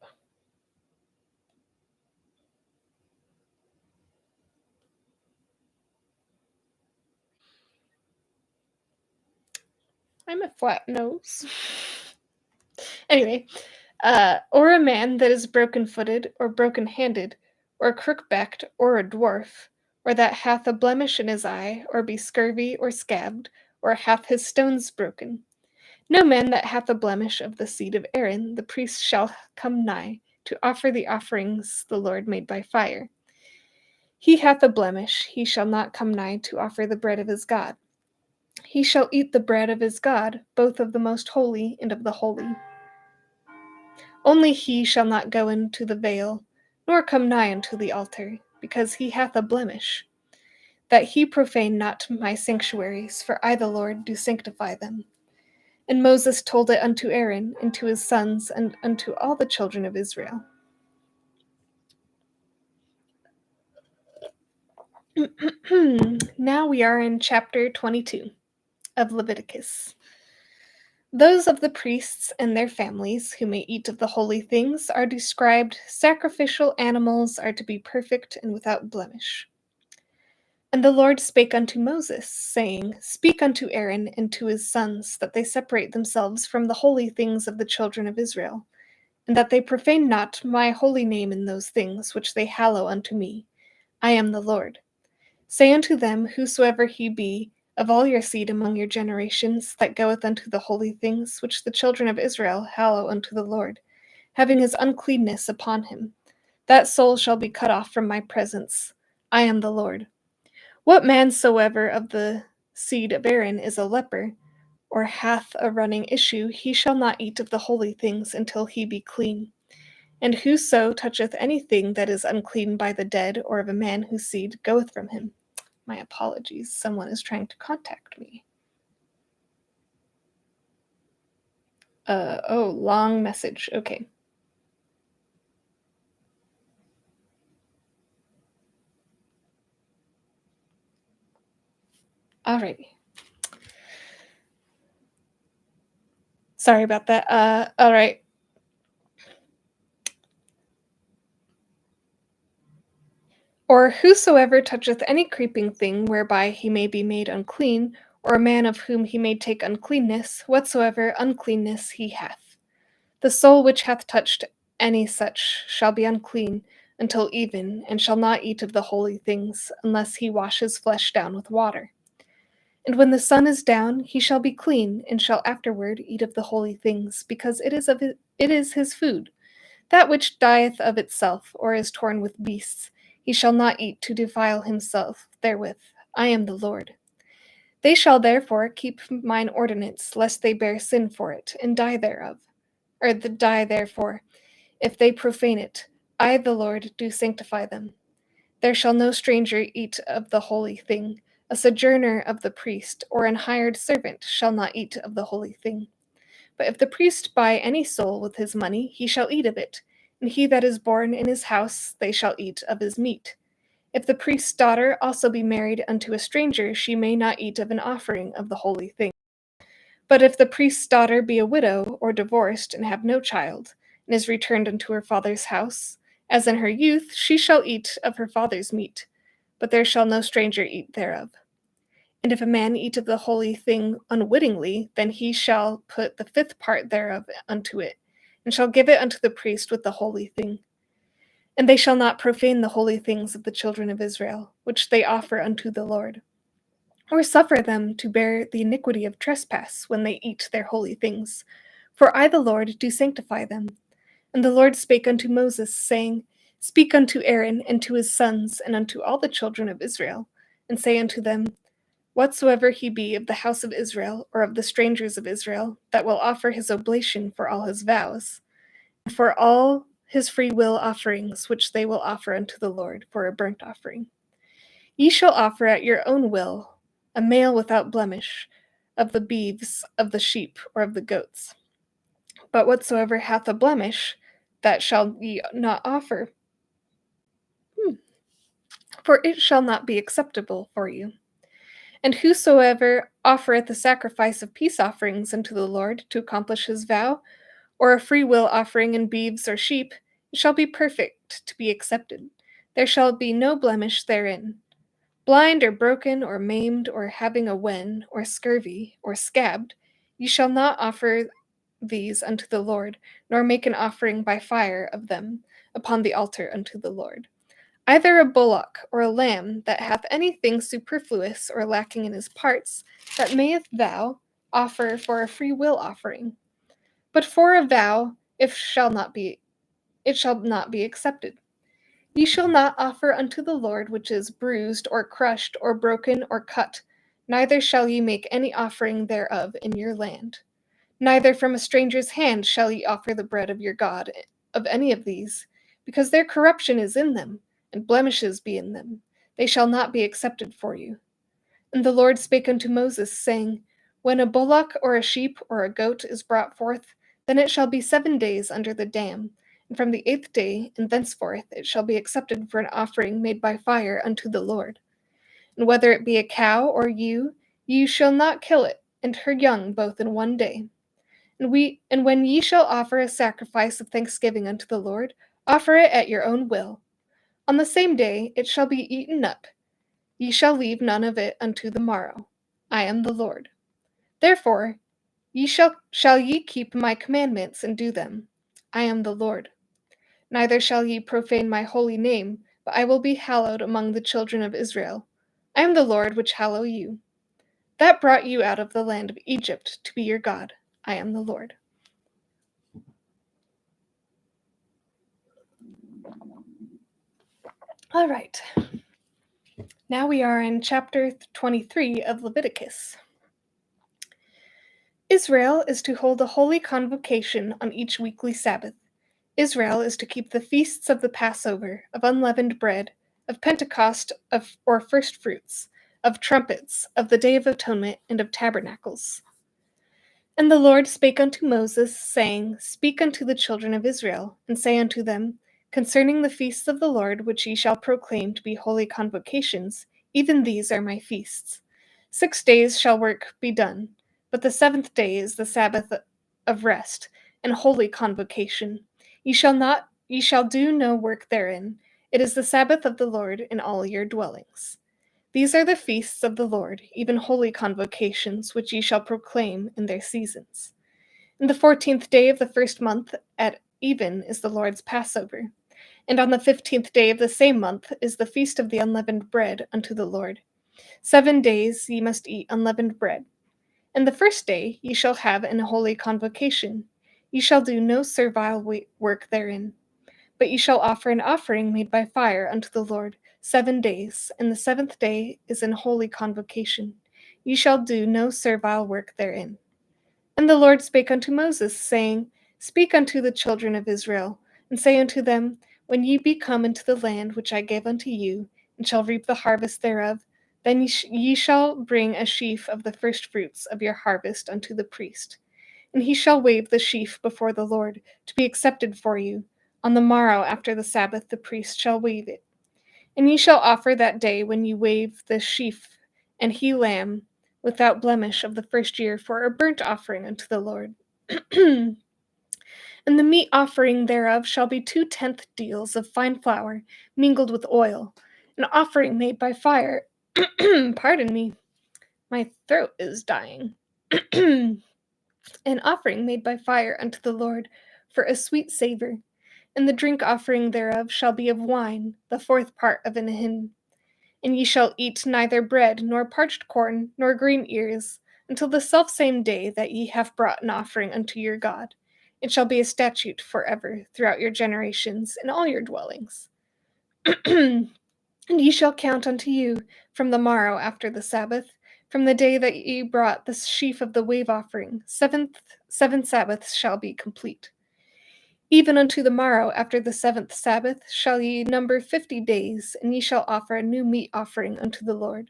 I'm a flat nose. Anyway, or a man that is broken-footed, or broken-handed, or crook-backed, or a dwarf, or that hath a blemish in his eye, or be scurvy, or scabbed, or hath his stones broken. No man that hath a blemish of the seed of Aaron, the priest shall come nigh, to offer the offerings the Lord made by fire. He hath a blemish, he shall not come nigh to offer the bread of his God. He shall eat the bread of his God, both of the most holy and of the holy. Only he shall not go into the veil, nor come nigh unto the altar, because he hath a blemish, that he profane not my sanctuaries, for I the Lord do sanctify them. And Moses told it unto Aaron, and to his sons, and unto all the children of Israel. Now we are in chapter 22 of Leviticus. Those of the priests and their families who may eat of the holy things are described. Sacrificial animals are to be perfect and without blemish. And the Lord spake unto Moses, saying, Speak unto Aaron and to his sons, that they separate themselves from the holy things of the children of Israel, and that they profane not my holy name in those things which they hallow unto me. I am the Lord. Say unto them, whosoever he be, of all your seed among your generations, that goeth unto the holy things which the children of Israel hallow unto the Lord, having his uncleanness upon him, that soul shall be cut off from my presence. I am the Lord. What man soever of the seed of Aaron is a leper, or hath a running issue, he shall not eat of the holy things until he be clean. And whoso toucheth anything that is unclean by the dead, or of a man whose seed goeth from him. My apologies, someone is trying to contact me. Long message, okay. Alrighty. Sorry about that. Alright. Or whosoever toucheth any creeping thing whereby he may be made unclean, or a man of whom he may take uncleanness, whatsoever uncleanness he hath. The soul which hath touched any such shall be unclean until even, and shall not eat of the holy things, unless he wash his flesh down with water. And when the sun is down, he shall be clean, and shall afterward eat of the holy things, because it is his food. That which dieth of itself, or is torn with beasts, he shall not eat to defile himself therewith. I am the Lord. They shall therefore keep mine ordinance, lest they bear sin for it, and die thereof, die therefore, if they profane it. I the Lord do sanctify them. There shall no stranger eat of the holy thing. A sojourner of the priest, or an hired servant, shall not eat of the holy thing. But if the priest buy any soul with his money, he shall eat of it, and he that is born in his house, they shall eat of his meat. If the priest's daughter also be married unto a stranger, she may not eat of an offering of the holy thing. But if the priest's daughter be a widow, or divorced, and have no child, and is returned unto her father's house, as in her youth, she shall eat of her father's meat, but there shall no stranger eat thereof. And if a man eat of the holy thing unwittingly, then he shall put the fifth part thereof unto it, and shall give it unto the priest with the holy thing. And they shall not profane the holy things of the children of Israel, which they offer unto the Lord, or suffer them to bear the iniquity of trespass when they eat their holy things. For I the Lord do sanctify them. And the Lord spake unto Moses, saying, Speak unto Aaron and to his sons, and unto all the children of Israel, and say unto them, Whatsoever he be of the house of Israel, or of the strangers of Israel, that will offer his oblation for all his vows, and for all his free will offerings which they will offer unto the Lord for a burnt offering, ye shall offer at your own will a male without blemish, of the beeves, of the sheep, or of the goats. But whatsoever hath a blemish, that shall ye not offer, for it shall not be acceptable for you. And whosoever offereth a sacrifice of peace offerings unto the Lord to accomplish his vow, or a free will offering in beeves or sheep, it shall be perfect to be accepted. There shall be no blemish therein. Blind or broken or maimed or having a wen or scurvy or scabbed, ye shall not offer these unto the Lord, nor make an offering by fire of them upon the altar unto the Lord. Either a bullock or a lamb that hath anything superfluous or lacking in his parts, that mayeth thou offer for a free will offering. But for a vow, it shall not be accepted. Ye shall not offer unto the Lord which is bruised, or crushed, or broken, or cut, neither shall ye make any offering thereof in your land. Neither from a stranger's hand shall ye offer the bread of your God of any of these, because their corruption is in them, and blemishes be in them. They shall not be accepted for you. And the Lord spake unto Moses, saying, When a bullock or a sheep or a goat is brought forth, then it shall be 7 days under the dam, and from the 8th day and thenceforth it shall be accepted for an offering made by fire unto the Lord. And whether it be a cow or ewe, ye shall not kill it, and her young both in 1 day. And when ye shall offer a sacrifice of thanksgiving unto the Lord, offer it at your own will. On the same day it shall be eaten up. Ye shall leave none of it unto the morrow. I am the Lord. Therefore shall ye keep my commandments and do them. I am the Lord. Neither shall ye profane my holy name, but I will be hallowed among the children of Israel. I am the Lord which hallow you. That brought you out of the land of Egypt to be your God. I am the Lord. All right. Now we are in chapter 23 of Leviticus. Israel is to hold a holy convocation on each weekly Sabbath. Israel is to keep the feasts of the Passover, of unleavened bread, of Pentecost, or first fruits, of trumpets, of the Day of Atonement, and of tabernacles. And the Lord spake unto Moses, saying, Speak unto the children of Israel, and say unto them, Concerning the feasts of the Lord, which ye shall proclaim to be holy convocations, even these are my feasts. 6 days shall work be done, but the 7th day is the Sabbath of rest, and holy convocation. Ye shall do no work therein. It is the Sabbath of the Lord in all your dwellings. These are the feasts of the Lord, even holy convocations, which ye shall proclaim in their seasons. And the 14th day of the first month at even is the Lord's Passover. And on the 15th day of the same month is the feast of the unleavened bread unto the Lord. 7 days ye must eat unleavened bread. And the first day ye shall have an holy convocation. Ye shall do no servile work therein. But ye shall offer an offering made by fire unto the Lord 7 days, and the 7th day is an holy convocation. Ye shall do no servile work therein. And the Lord spake unto Moses, saying, Speak unto the children of Israel, and say unto them, When ye be come into the land which I gave unto you, and shall reap the harvest thereof, then ye shall bring a sheaf of the firstfruits of your harvest unto the priest. And he shall wave the sheaf before the Lord, to be accepted for you. On the morrow after the Sabbath the priest shall wave it. And ye shall offer that day when ye wave the sheaf, and he lamb, without blemish of the first year, for a burnt offering unto the Lord. And the meat offering thereof shall be 2/10 deals of fine flour, mingled with oil, an offering made by fire. Pardon me, my throat is dying. An offering made by fire unto the Lord, for a sweet savour. And the drink offering thereof shall be of wine, the 4th part of an hin. And ye shall eat neither bread, nor parched corn, nor green ears, until the selfsame day that ye have brought an offering unto your God. It shall be a statute forever throughout your generations in all your dwellings. And ye shall count unto you from the morrow after the Sabbath, from the day that ye brought the sheaf of the wave offering. 7 Sabbaths shall be complete. Even unto the morrow after the 7th Sabbath shall ye number 50 days, and ye shall offer a new meat offering unto the Lord.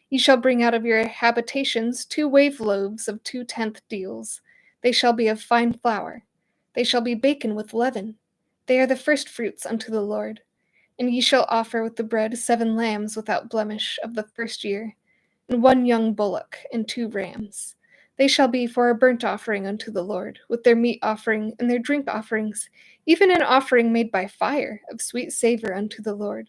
Ye shall bring out of your habitations 2 wave loaves of 2/10 deals. They shall be of fine flour. They shall be baken with leaven. They are the firstfruits unto the Lord. And ye shall offer with the bread 7 lambs without blemish of the first year, and 1 young bullock, and 2 rams. They shall be for a burnt offering unto the Lord, with their meat offering and their drink offerings, even an offering made by fire, of sweet savour unto the Lord.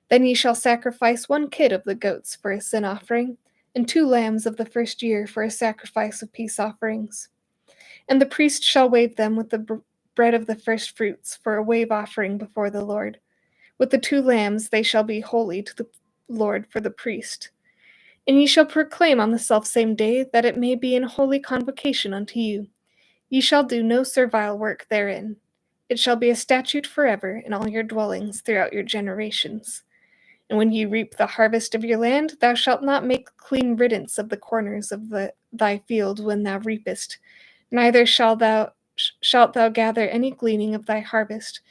Then ye shall sacrifice 1 kid of the goats for a sin offering, and 2 lambs of the first year for a sacrifice of peace offerings. And the priest shall wave them with the bread of the firstfruits for a wave offering before the Lord. With the 2 lambs they shall be holy to the Lord for the priest. And ye shall proclaim on the selfsame day that it may be an holy convocation unto you. Ye shall do no servile work therein. It shall be a statute forever in all your dwellings throughout your generations. And when ye reap the harvest of your land, thou shalt not make clean riddance of the corners of thy field when thou reapest, neither shalt thou gather any gleaning of thy harvest.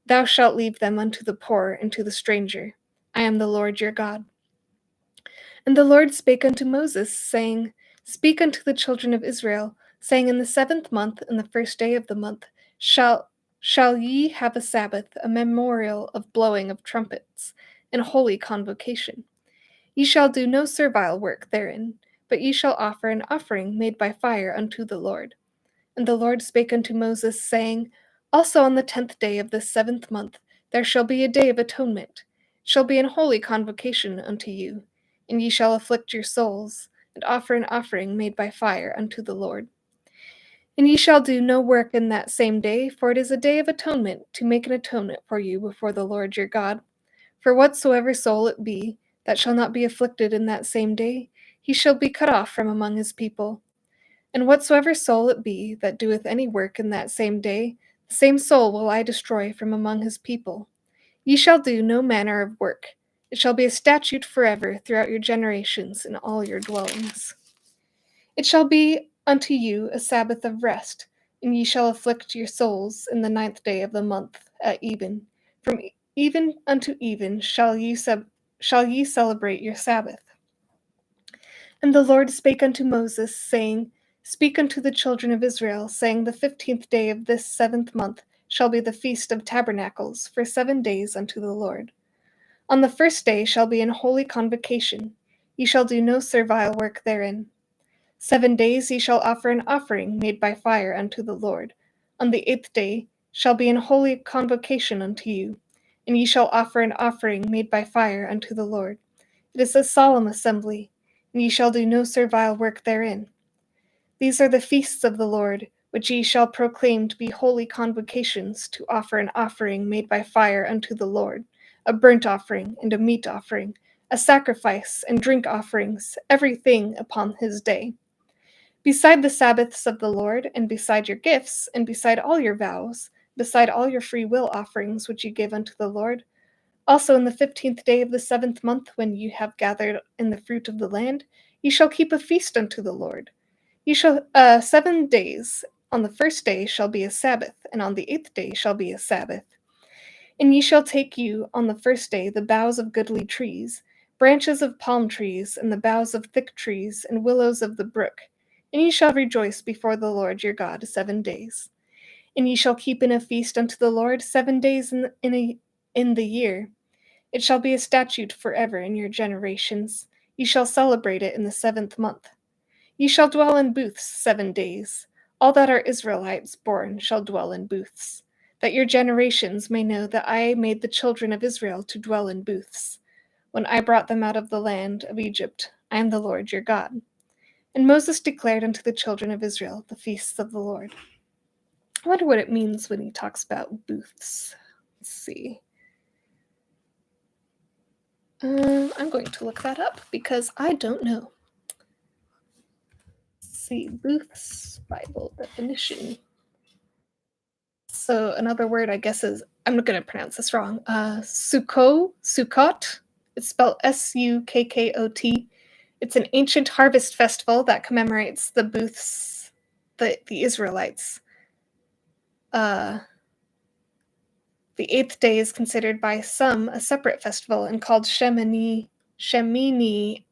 Thou shalt leave them unto the poor and to the stranger. I am the Lord your God. And the Lord spake unto Moses, saying, Speak unto the children of Israel, saying, In the 7th month, in the first day of the month, shall ye have a Sabbath, a memorial of blowing of trumpets, and holy convocation. Ye shall do no servile work therein, but ye shall offer an offering made by fire unto the Lord. And the Lord spake unto Moses, saying, Also on the 10th day of this 7th month there shall be a day of atonement. It shall be an holy convocation unto you, and ye shall afflict your souls, and offer an offering made by fire unto the Lord. And ye shall do no work in that same day, for it is a day of atonement, to make an atonement for you before the Lord your God. For whatsoever soul it be that shall not be afflicted in that same day, he shall be cut off from among his people. And whatsoever soul it be that doeth any work in that same day, the same soul will I destroy from among his people. Ye shall do no manner of work. It shall be a statute forever throughout your generations in all your dwellings. It shall be unto you a Sabbath of rest, and ye shall afflict your souls in the 9th day of the month at even. From even unto even shall ye celebrate your Sabbath. And the Lord spake unto Moses, saying, Speak unto the children of Israel, saying, The 15th day of this 7th month shall be the feast of tabernacles, for 7 days unto the Lord. On the first day shall be an holy convocation. Ye shall do no servile work therein. 7 days ye shall offer an offering made by fire unto the Lord. On the 8th day shall be an holy convocation unto you, and ye shall offer an offering made by fire unto the Lord. It is a solemn assembly, and ye shall do no servile work therein. These are the feasts of the Lord, which ye shall proclaim to be holy convocations, to offer an offering made by fire unto the Lord, a burnt offering and a meat offering, a sacrifice and drink offerings, everything upon his day. Beside the Sabbaths of the Lord, and beside your gifts, and beside all your vows, beside all your free will offerings which ye give unto the Lord, also in the 15th day of the 7th month, when ye have gathered in the fruit of the land, ye shall keep a feast unto the Lord. Ye shall 7 days. On the first day shall be a Sabbath, and on the 8th day shall be a Sabbath. And ye shall take you on the first day the boughs of goodly trees, branches of palm trees, and the boughs of thick trees, and willows of the brook. And ye shall rejoice before the Lord your God 7 days. And ye shall keep in a feast unto the Lord 7 days in the year. It shall be a statute forever in your generations. Ye shall celebrate it in the 7th month. Ye shall dwell in booths 7 days. All that are Israelites born shall dwell in booths, that your generations may know that I made the children of Israel to dwell in booths, when I brought them out of the land of Egypt. I am the Lord your God. And Moses declared unto the children of Israel the feasts of the Lord. I wonder what it means when he talks about booths. Let's see. I'm going to look that up because I don't know. Let's see, booths, Bible definition. So another word, I guess, is, I'm not going to pronounce this wrong, Sukkot. It's spelled Sukkot. It's an ancient harvest festival that commemorates the booths, the Israelites. The 8th day is considered by some a separate festival and called Shemini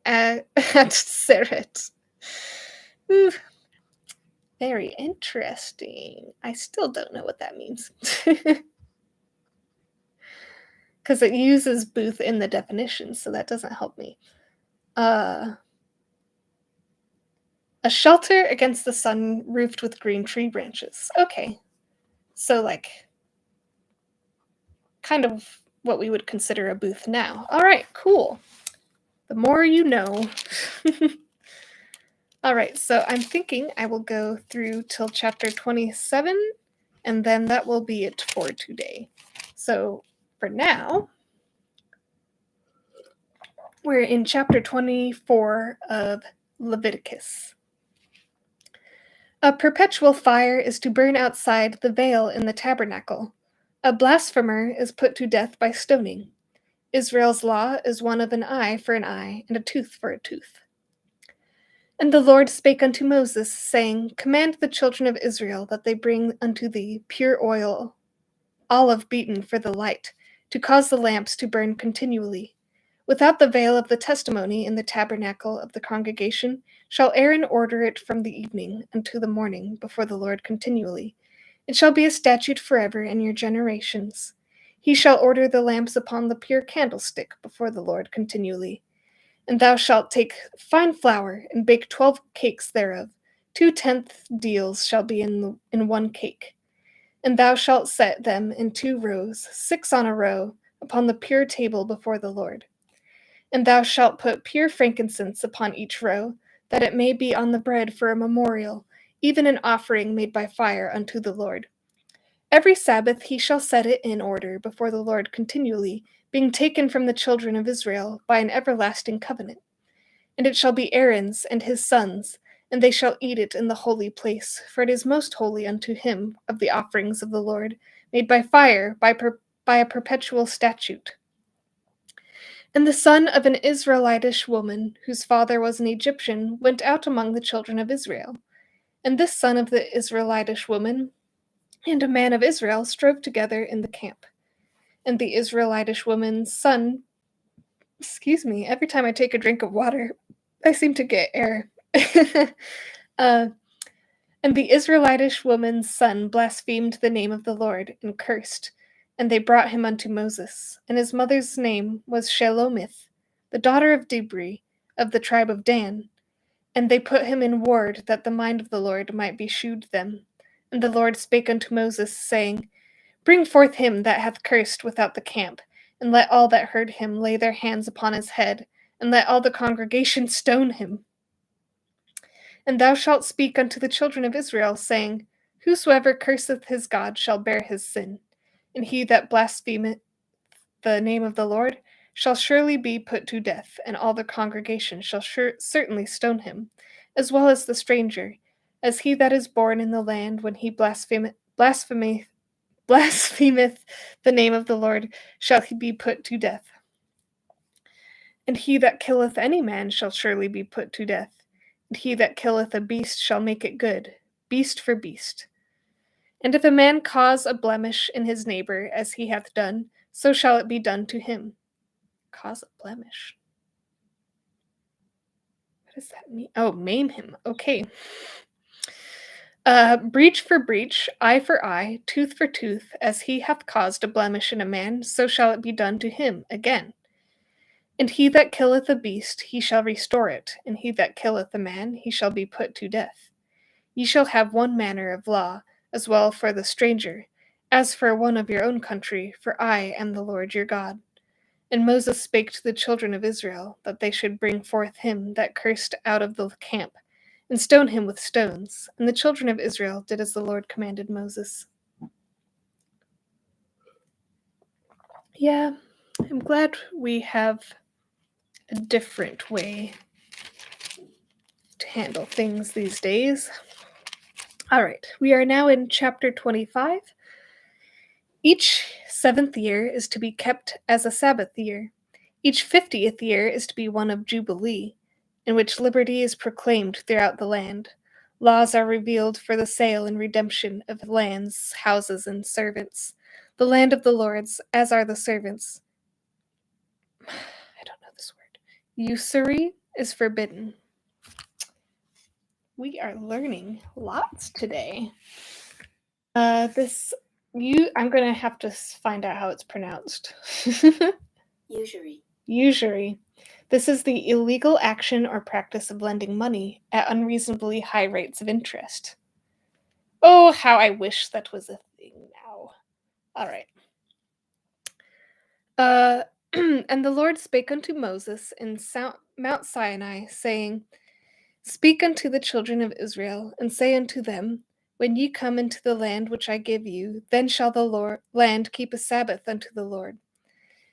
Atzeret. Very interesting. I still don't know what that means. Because it uses booth in the definition, so that doesn't help me. A shelter against the sun roofed with green tree branches. Okay. So, kind of what we would consider a booth now. All right, cool. The more you know. All right, so I'm thinking I will go through till chapter 27, and then that will be it for today. So for now, we're in chapter 24 of Leviticus. A perpetual fire is to burn outside the veil in the tabernacle. A blasphemer is put to death by stoning. Israel's law is one of an eye for an eye, and a tooth for a tooth. And the Lord spake unto Moses, saying, Command the children of Israel that they bring unto thee pure oil, olive beaten for the light, to cause the lamps to burn continually. Without the veil of the testimony in the tabernacle of the congregation shall Aaron order it from the evening unto the morning before the Lord continually. It shall be a statute forever in your generations. He shall order the lamps upon the pure candlestick before the Lord continually. And thou shalt take fine flour, and bake 12 cakes thereof. 2/10 deals shall be in one cake. And thou shalt set them in 2 rows, 6 on a row, upon the pure table before the Lord. And thou shalt put pure frankincense upon each row, that it may be on the bread for a memorial, even an offering made by fire unto the Lord. Every Sabbath he shall set it in order before the Lord continually, being taken from the children of Israel by an everlasting covenant. And it shall be Aaron's and his sons, and they shall eat it in the holy place, for it is most holy unto him of the offerings of the Lord, made by fire, by a perpetual statute. And the son of an Israelitish woman, whose father was an Egyptian, went out among the children of Israel. And this son of the Israelitish woman and a man of Israel strove together in the camp. And the Israelitish woman's son, every time I take a drink of water, I seem to get air. uh, and the Israelitish woman's son blasphemed the name of the Lord and cursed. And they brought him unto Moses. And his mother's name was Shelomith, the daughter of Dibri, of the tribe of Dan. And they put him in ward, that the mind of the Lord might be shewed them. And the Lord spake unto Moses, saying, Bring forth him that hath cursed without the camp, and let all that heard him lay their hands upon his head, and let all the congregation stone him. And thou shalt speak unto the children of Israel, saying, Whosoever curseth his God shall bear his sin, and he that blasphemeth the name of the Lord shall surely be put to death, and all the congregation shall certainly stone him, as well as the stranger, as he that is born in the land when he blasphemeth the name of the Lord shall he be put to death. And he that killeth any man shall surely be put to death. And he that killeth a beast shall make it good, beast for beast. And if a man cause a blemish in his neighbor, as he hath done, so shall it be done to him. Cause a blemish. What does that mean? Oh, maim him. Okay. Breach for breach, eye for eye, tooth for tooth, as he hath caused a blemish in a man, so shall it be done to him again. And he that killeth a beast, he shall restore it, and he that killeth a man, he shall be put to death. Ye shall have one manner of law, as well for the stranger, as for one of your own country, for I am the Lord your God. And Moses spake to the children of Israel, that they should bring forth him that cursed out of the camp, and stone him with stones. And the children of Israel did as the Lord commanded Moses. Yeah, I'm glad we have a different way to handle things these days. All right, we are now in chapter 25. Each 7th year is to be kept as a Sabbath year. Each 50th year is to be one of Jubilee, in which liberty is proclaimed throughout the land. Laws are revealed for the sale and redemption of lands, houses, and servants. The land of the lords, as are the servants. I don't know this word. Usury is forbidden. We are learning lots today. I'm gonna have to find out how it's pronounced. Usury. This is the illegal action or practice of lending money at unreasonably high rates of interest. Oh, how I wish that was a thing now. All right. And the Lord spake unto Moses in Mount Sinai, saying, Speak unto the children of Israel, and say unto them, When ye come into the land which I give you, then shall the land keep a Sabbath unto the Lord.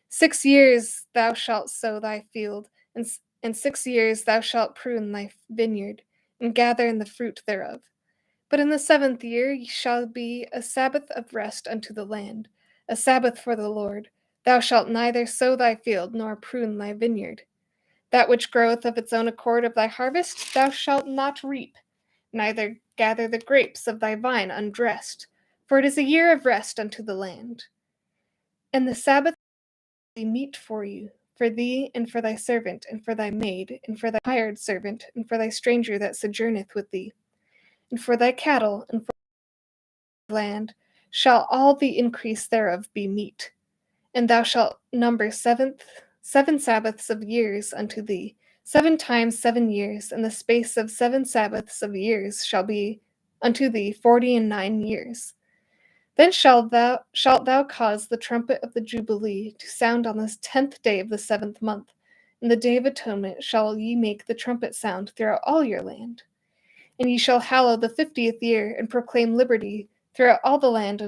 6 years thou shalt sow thy field, and 6 years thou shalt prune thy vineyard, and gather in the fruit thereof. But in the 7th year shall be a Sabbath of rest unto the land, a Sabbath for the Lord. Thou shalt neither sow thy field, nor prune thy vineyard. That which groweth of its own accord of thy harvest thou shalt not reap, neither gather the grapes of thy vine undressed, for it is a year of rest unto the land. And the Sabbath shall be meat for you, for thee, and for thy servant, and for thy maid, and for thy hired servant, and for thy stranger that sojourneth with thee, and for thy cattle, and for thy land, shall all the increase thereof be meat. And thou shalt number 7 Sabbaths of years unto thee, 7 times 7 years, and the space of 7 Sabbaths of years shall be unto thee 49 years. Then shalt thou cause the trumpet of the Jubilee to sound on the 10th day of the 7th month. In the day of atonement shall ye make the trumpet sound throughout all your land. And ye shall hallow the 50th year, and proclaim liberty throughout all the land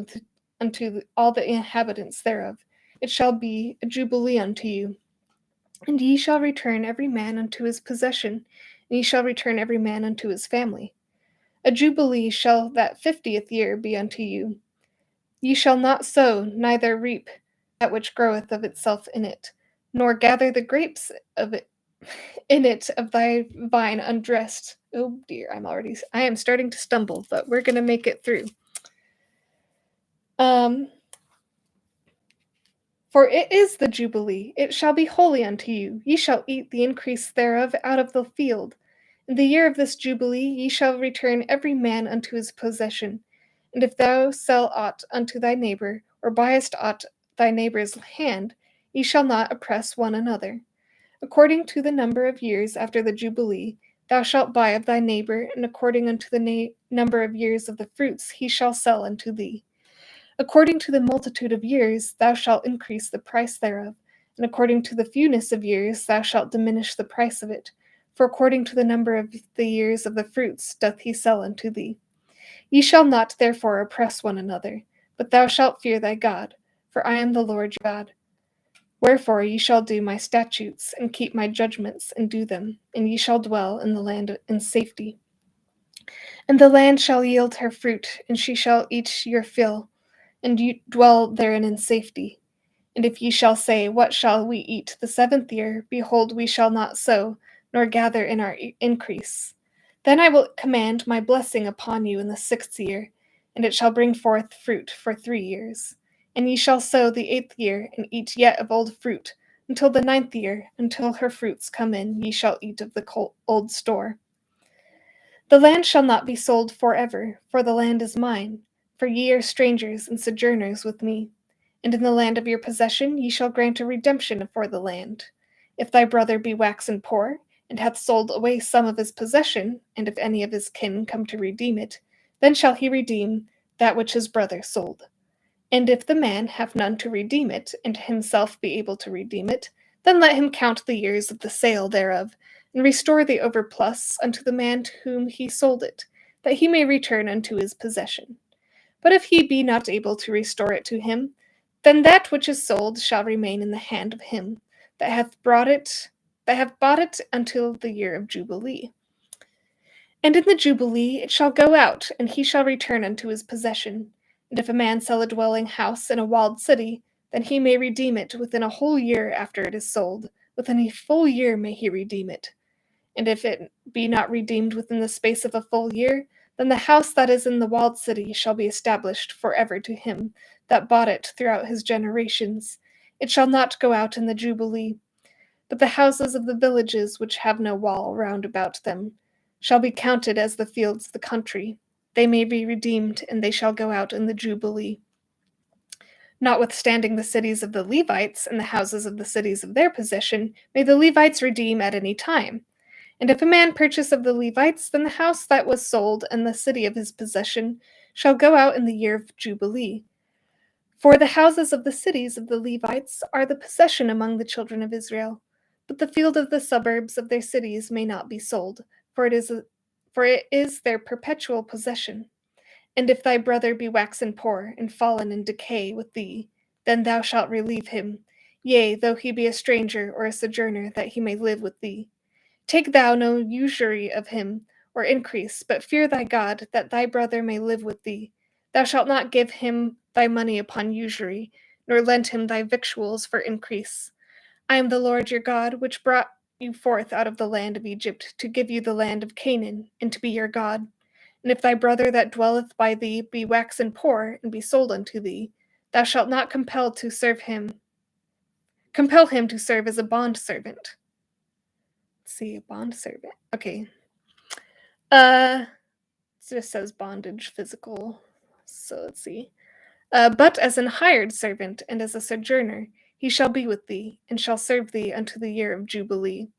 unto all the inhabitants thereof. It shall be a jubilee unto you. And ye shall return every man unto his possession, and ye shall return every man unto his family. A jubilee shall that 50th year be unto you. Ye shall not sow, neither reap that which groweth of itself in it, nor gather the grapes of it in it of thy vine undressed. Oh dear, I am starting to stumble, but we're gonna make it through. For it is the Jubilee, it shall be holy unto you. Ye shall eat the increase thereof out of the field. In the year of this Jubilee ye shall return every man unto his possession. And if thou sell aught unto thy neighbor, or buyest aught thy neighbor's hand, ye shall not oppress one another. According to the number of years after the Jubilee, thou shalt buy of thy neighbor, and according unto the number of years of the fruits he shall sell unto thee. According to the multitude of years thou shalt increase the price thereof, and according to the fewness of years thou shalt diminish the price of it. For according to the number of the years of the fruits doth he sell unto thee. Ye shall not therefore oppress one another, but thou shalt fear thy God, for I am the Lord your God. Wherefore ye shall do my statutes, and keep my judgments, and do them, and ye shall dwell in the land in safety. And the land shall yield her fruit, and she shall eat your fill, and ye dwell therein in safety. And if ye shall say, What shall we eat the 7th year? Behold, we shall not sow, nor gather in our increase. Then I will command my blessing upon you in the 6th year, and it shall bring forth fruit for 3 years. And ye shall sow the 8th year, and eat yet of old fruit, until the 9th year, until her fruits come in, ye shall eat of the old store. The land shall not be sold forever, for the land is mine, for ye are strangers and sojourners with me. And in the land of your possession ye shall grant a redemption for the land. If thy brother be waxen poor, and hath sold away some of his possession, and if any of his kin come to redeem it, then shall he redeem that which his brother sold. And if the man have none to redeem it, and himself be able to redeem it, then let him count the years of the sale thereof, and restore the overplus unto the man to whom he sold it, that he may return unto his possession. But if he be not able to restore it to him, then that which is sold shall remain in the hand of him that hath bought it until the year of Jubilee. And in the Jubilee it shall go out, and he shall return unto his possession. And if a man sell a dwelling house in a walled city, then he may redeem it within a whole year after it is sold. Within a full year may he redeem it. And if it be not redeemed within the space of a full year, then the house that is in the walled city shall be established forever to him that bought it throughout his generations. It shall not go out in the Jubilee. But the houses of the villages which have no wall round about them shall be counted as the fields of the country. They may be redeemed, and they shall go out in the Jubilee. Notwithstanding the cities of the Levites and the houses of the cities of their possession, may the Levites redeem at any time. And if a man purchase of the Levites, then the house that was sold and the city of his possession shall go out in the year of Jubilee. For the houses of the cities of the Levites are the possession among the children of Israel. But the field of the suburbs of their cities may not be sold, for it is their perpetual possession. And if thy brother be waxen poor, and fallen in decay with thee, then thou shalt relieve him, yea, though he be a stranger or a sojourner, that he may live with thee. Take thou no usury of him, or increase, but fear thy God, that thy brother may live with thee. Thou shalt not give him thy money upon usury, nor lend him thy victuals for increase. I am the Lord your God, which brought you forth out of the land of Egypt, to give you the land of Canaan, and to be your God. And if thy brother that dwelleth by thee be waxen poor, and be sold unto thee, thou shalt not compel him to serve as a bondservant. Let's see, a bondservant. Okay. It just says bondage, physical. So let's see. But as an hired servant, and as a sojourner, he shall be with thee, and shall serve thee unto the year of Jubilee.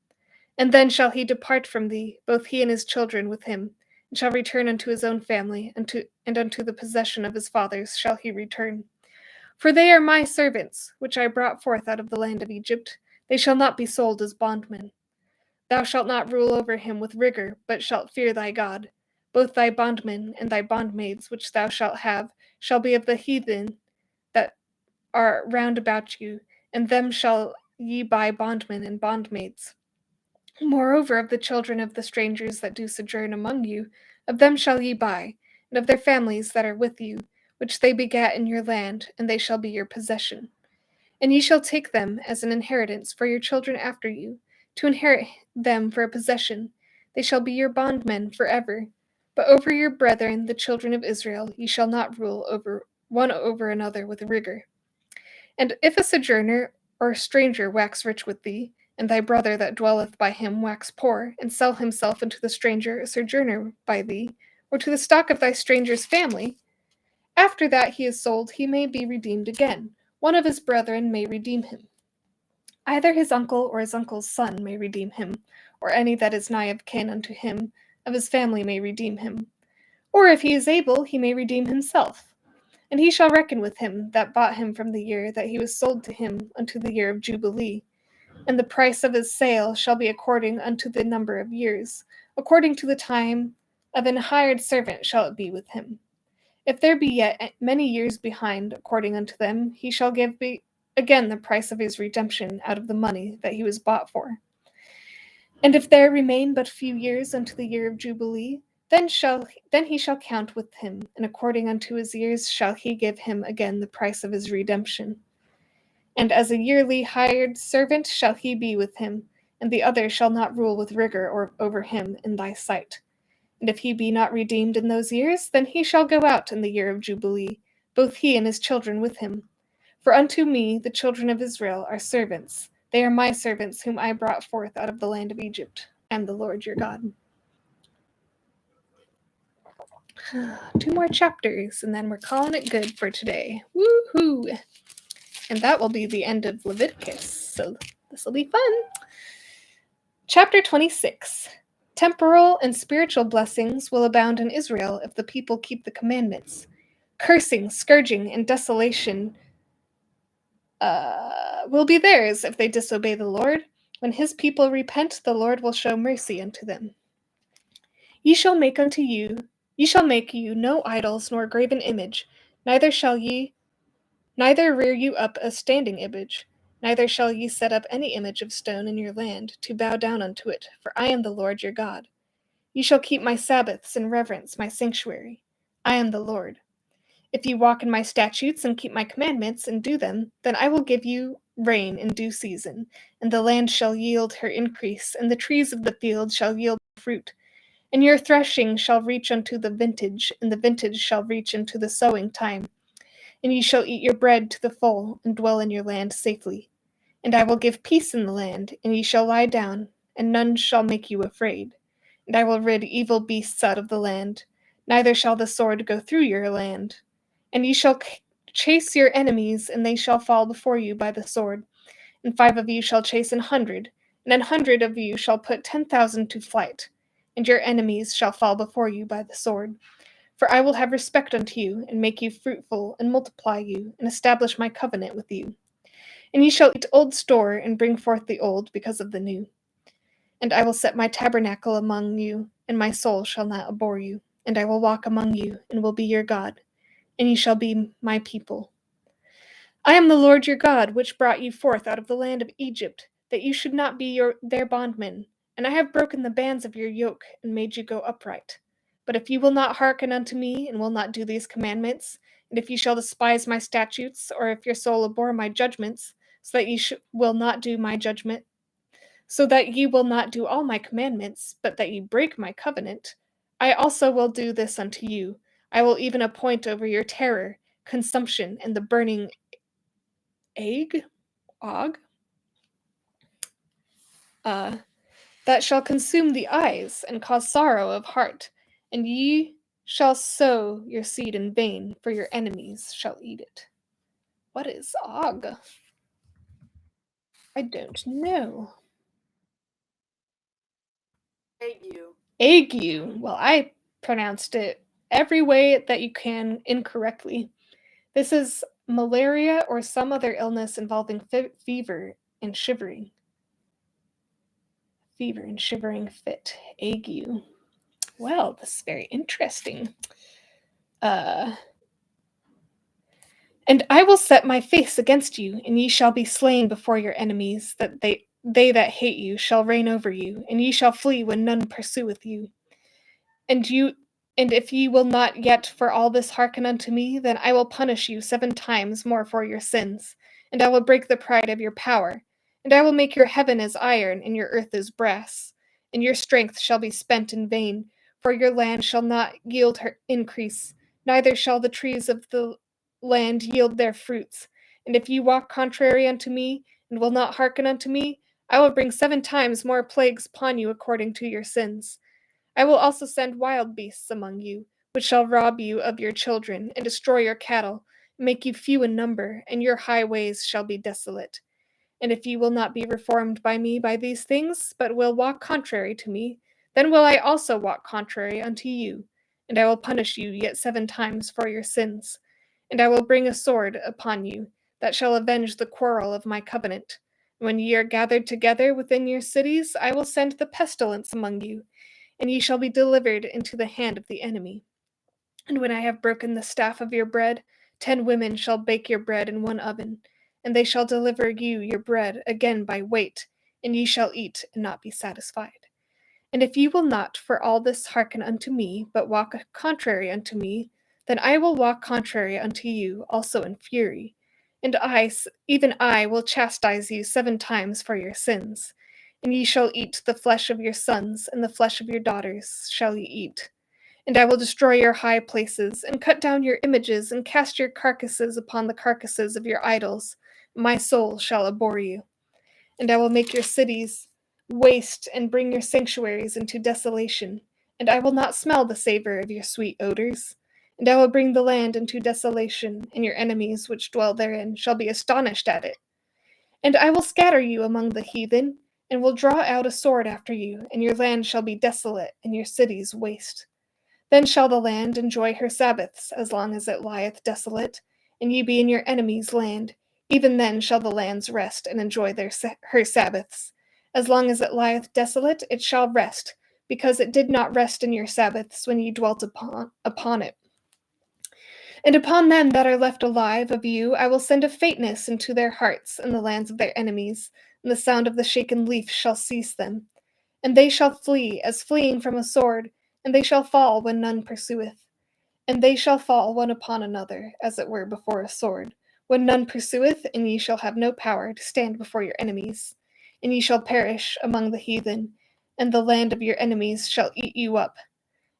And then shall he depart from thee, both he and his children with him, and shall return unto his own family, and unto the possession of his fathers shall he return. For they are my servants, which I brought forth out of the land of Egypt. They shall not be sold as bondmen. Thou shalt not rule over him with rigor, but shalt fear thy God. Both thy bondmen and thy bondmaids which thou shalt have shall be of the heathen that are round about you, and them shall ye buy bondmen and bondmaids. Moreover, of the children of the strangers that do sojourn among you, of them shall ye buy, and of their families that are with you, which they begat in your land, and they shall be your possession. And ye shall take them as an inheritance for your children after you, to inherit them for a possession. They shall be your bondmen forever. But over your brethren, the children of Israel, ye shall not rule over another with rigor. And if a sojourner or a stranger wax rich with thee, and thy brother that dwelleth by him wax poor, and sell himself unto the stranger or sojourner by thee, or to the stock of thy stranger's family, after that he is sold, he may be redeemed again. One of his brethren may redeem him. Either his uncle or his uncle's son may redeem him, or any that is nigh of kin unto him of his family may redeem him. Or if he is able, he may redeem himself. And he shall reckon with him that bought him from the year that he was sold to him unto the year of Jubilee. And the price of his sale shall be according unto the number of years. According to the time of an hired servant shall it be with him. If there be yet many years behind, according unto them, he shall give again the price of his redemption out of the money that he was bought for. And if there remain but few years unto the year of Jubilee, then he shall count with him, and according unto his years shall he give him again the price of his redemption. And as a yearly hired servant shall he be with him, and the other shall not rule with rigor or over him in thy sight. And if he be not redeemed in those years, then he shall go out in the year of Jubilee, both he and his children with him. For unto me the children of Israel are servants. They are my servants whom I brought forth out of the land of Egypt. I am the Lord your God. 2 more chapters, and then we're calling it good for today. Woohoo! And that will be the end of Leviticus, so this will be fun. Chapter 26. Temporal and spiritual blessings will abound in Israel if the people keep the commandments. Cursing, scourging, and desolation will be theirs if they disobey the Lord. When his people repent, the Lord will show mercy unto them. Ye shall make you no idols nor graven image, neither rear you up a standing image, neither shall ye set up any image of stone in your land, to bow down unto it, for I am the Lord your God. Ye shall keep my Sabbaths and reverence my sanctuary. I am the Lord. If ye walk in my statutes and keep my commandments and do them, then I will give you rain in due season, and the land shall yield her increase, and the trees of the field shall yield fruit. And your threshing shall reach unto the vintage, and the vintage shall reach into the sowing time. And ye shall eat your bread to the full, and dwell in your land safely. And I will give peace in the land, and ye shall lie down, and none shall make you afraid. And I will rid evil beasts out of the land, neither shall the sword go through your land. And ye shall chase your enemies, and they shall fall before you by the sword. And 5 of you shall chase 100, and 100 of you shall put 10,000 to flight. And your enemies shall fall before you by the sword. For I will have respect unto you, and make you fruitful, and multiply you, and establish my covenant with you. And ye shall eat old store, and bring forth the old because of the new. And I will set my tabernacle among you, and my soul shall not abhor you. And I will walk among you, and will be your God, and ye shall be my people. I am the Lord your God, which brought you forth out of the land of Egypt, that you should not be their bondmen. And I have broken the bands of your yoke, and made you go upright. But if you will not hearken unto me, and will not do these commandments, and if ye shall despise my statutes, or if your soul abhor my judgments, so that ye will not do my judgment, so that ye will not do all my commandments, but that ye break my covenant, I also will do this unto you. I will even appoint over your terror, consumption, and the burning og, uh, that shall consume the eyes, and cause sorrow of heart. And ye shall sow your seed in vain, for your enemies shall eat it. What is og? I don't know. Ague. Well, I pronounced it every way that you can incorrectly. This is malaria or some other illness involving fever and shivering. Fever and shivering fit. Ague. Well, this is very interesting. And I will set my face against you, and ye shall be slain before your enemies, that they that hate you shall reign over you, and ye shall flee when none pursueth you. And if ye will not yet for all this hearken unto me, then I will punish you 7 times more for your sins, and I will break the pride of your power, and I will make your heaven as iron, and your earth as brass, and your strength shall be spent in vain, for your land shall not yield her increase, neither shall the trees of the land yield their fruits. And if ye walk contrary unto me, and will not hearken unto me, I will bring 7 times more plagues upon you according to your sins. I will also send wild beasts among you, which shall rob you of your children, and destroy your cattle, and make you few in number, and your highways shall be desolate. And if ye will not be reformed by me by these things, but will walk contrary to me, then will I also walk contrary unto you, and I will punish you yet 7 times for your sins. And I will bring a sword upon you, that shall avenge the quarrel of my covenant. When ye are gathered together within your cities, I will send the pestilence among you, and ye shall be delivered into the hand of the enemy. And when I have broken the staff of your bread, 10 women shall bake your bread in one oven, and they shall deliver you your bread again by weight, and ye shall eat and not be satisfied. And if ye will not for all this hearken unto me, but walk contrary unto me, then I will walk contrary unto you also in fury. And I, even I, will chastise you 7 times for your sins. And ye shall eat the flesh of your sons, and the flesh of your daughters shall ye eat. And I will destroy your high places, and cut down your images, and cast your carcasses upon the carcasses of your idols. My soul shall abhor you. And I will make your cities waste, and bring your sanctuaries into desolation. And I will not smell the savor of your sweet odors. And I will bring the land into desolation, and your enemies which dwell therein shall be astonished at it. And I will scatter you among the heathen, and will draw out a sword after you, and your land shall be desolate, and your cities waste. Then shall the land enjoy her Sabbaths, as long as it lieth desolate, and ye be in your enemy's land. Even then shall the lands rest, and enjoy her Sabbaths. As long as it lieth desolate, it shall rest, because it did not rest in your Sabbaths when ye dwelt upon it. And upon them that are left alive of you I will send a faintness into their hearts in the lands of their enemies, and the sound of the shaken leaf shall cease them. And they shall flee as fleeing from a sword, and they shall fall when none pursueth. And they shall fall one upon another, as it were before a sword, when none pursueth, and ye shall have no power to stand before your enemies. And ye shall perish among the heathen, and the land of your enemies shall eat you up.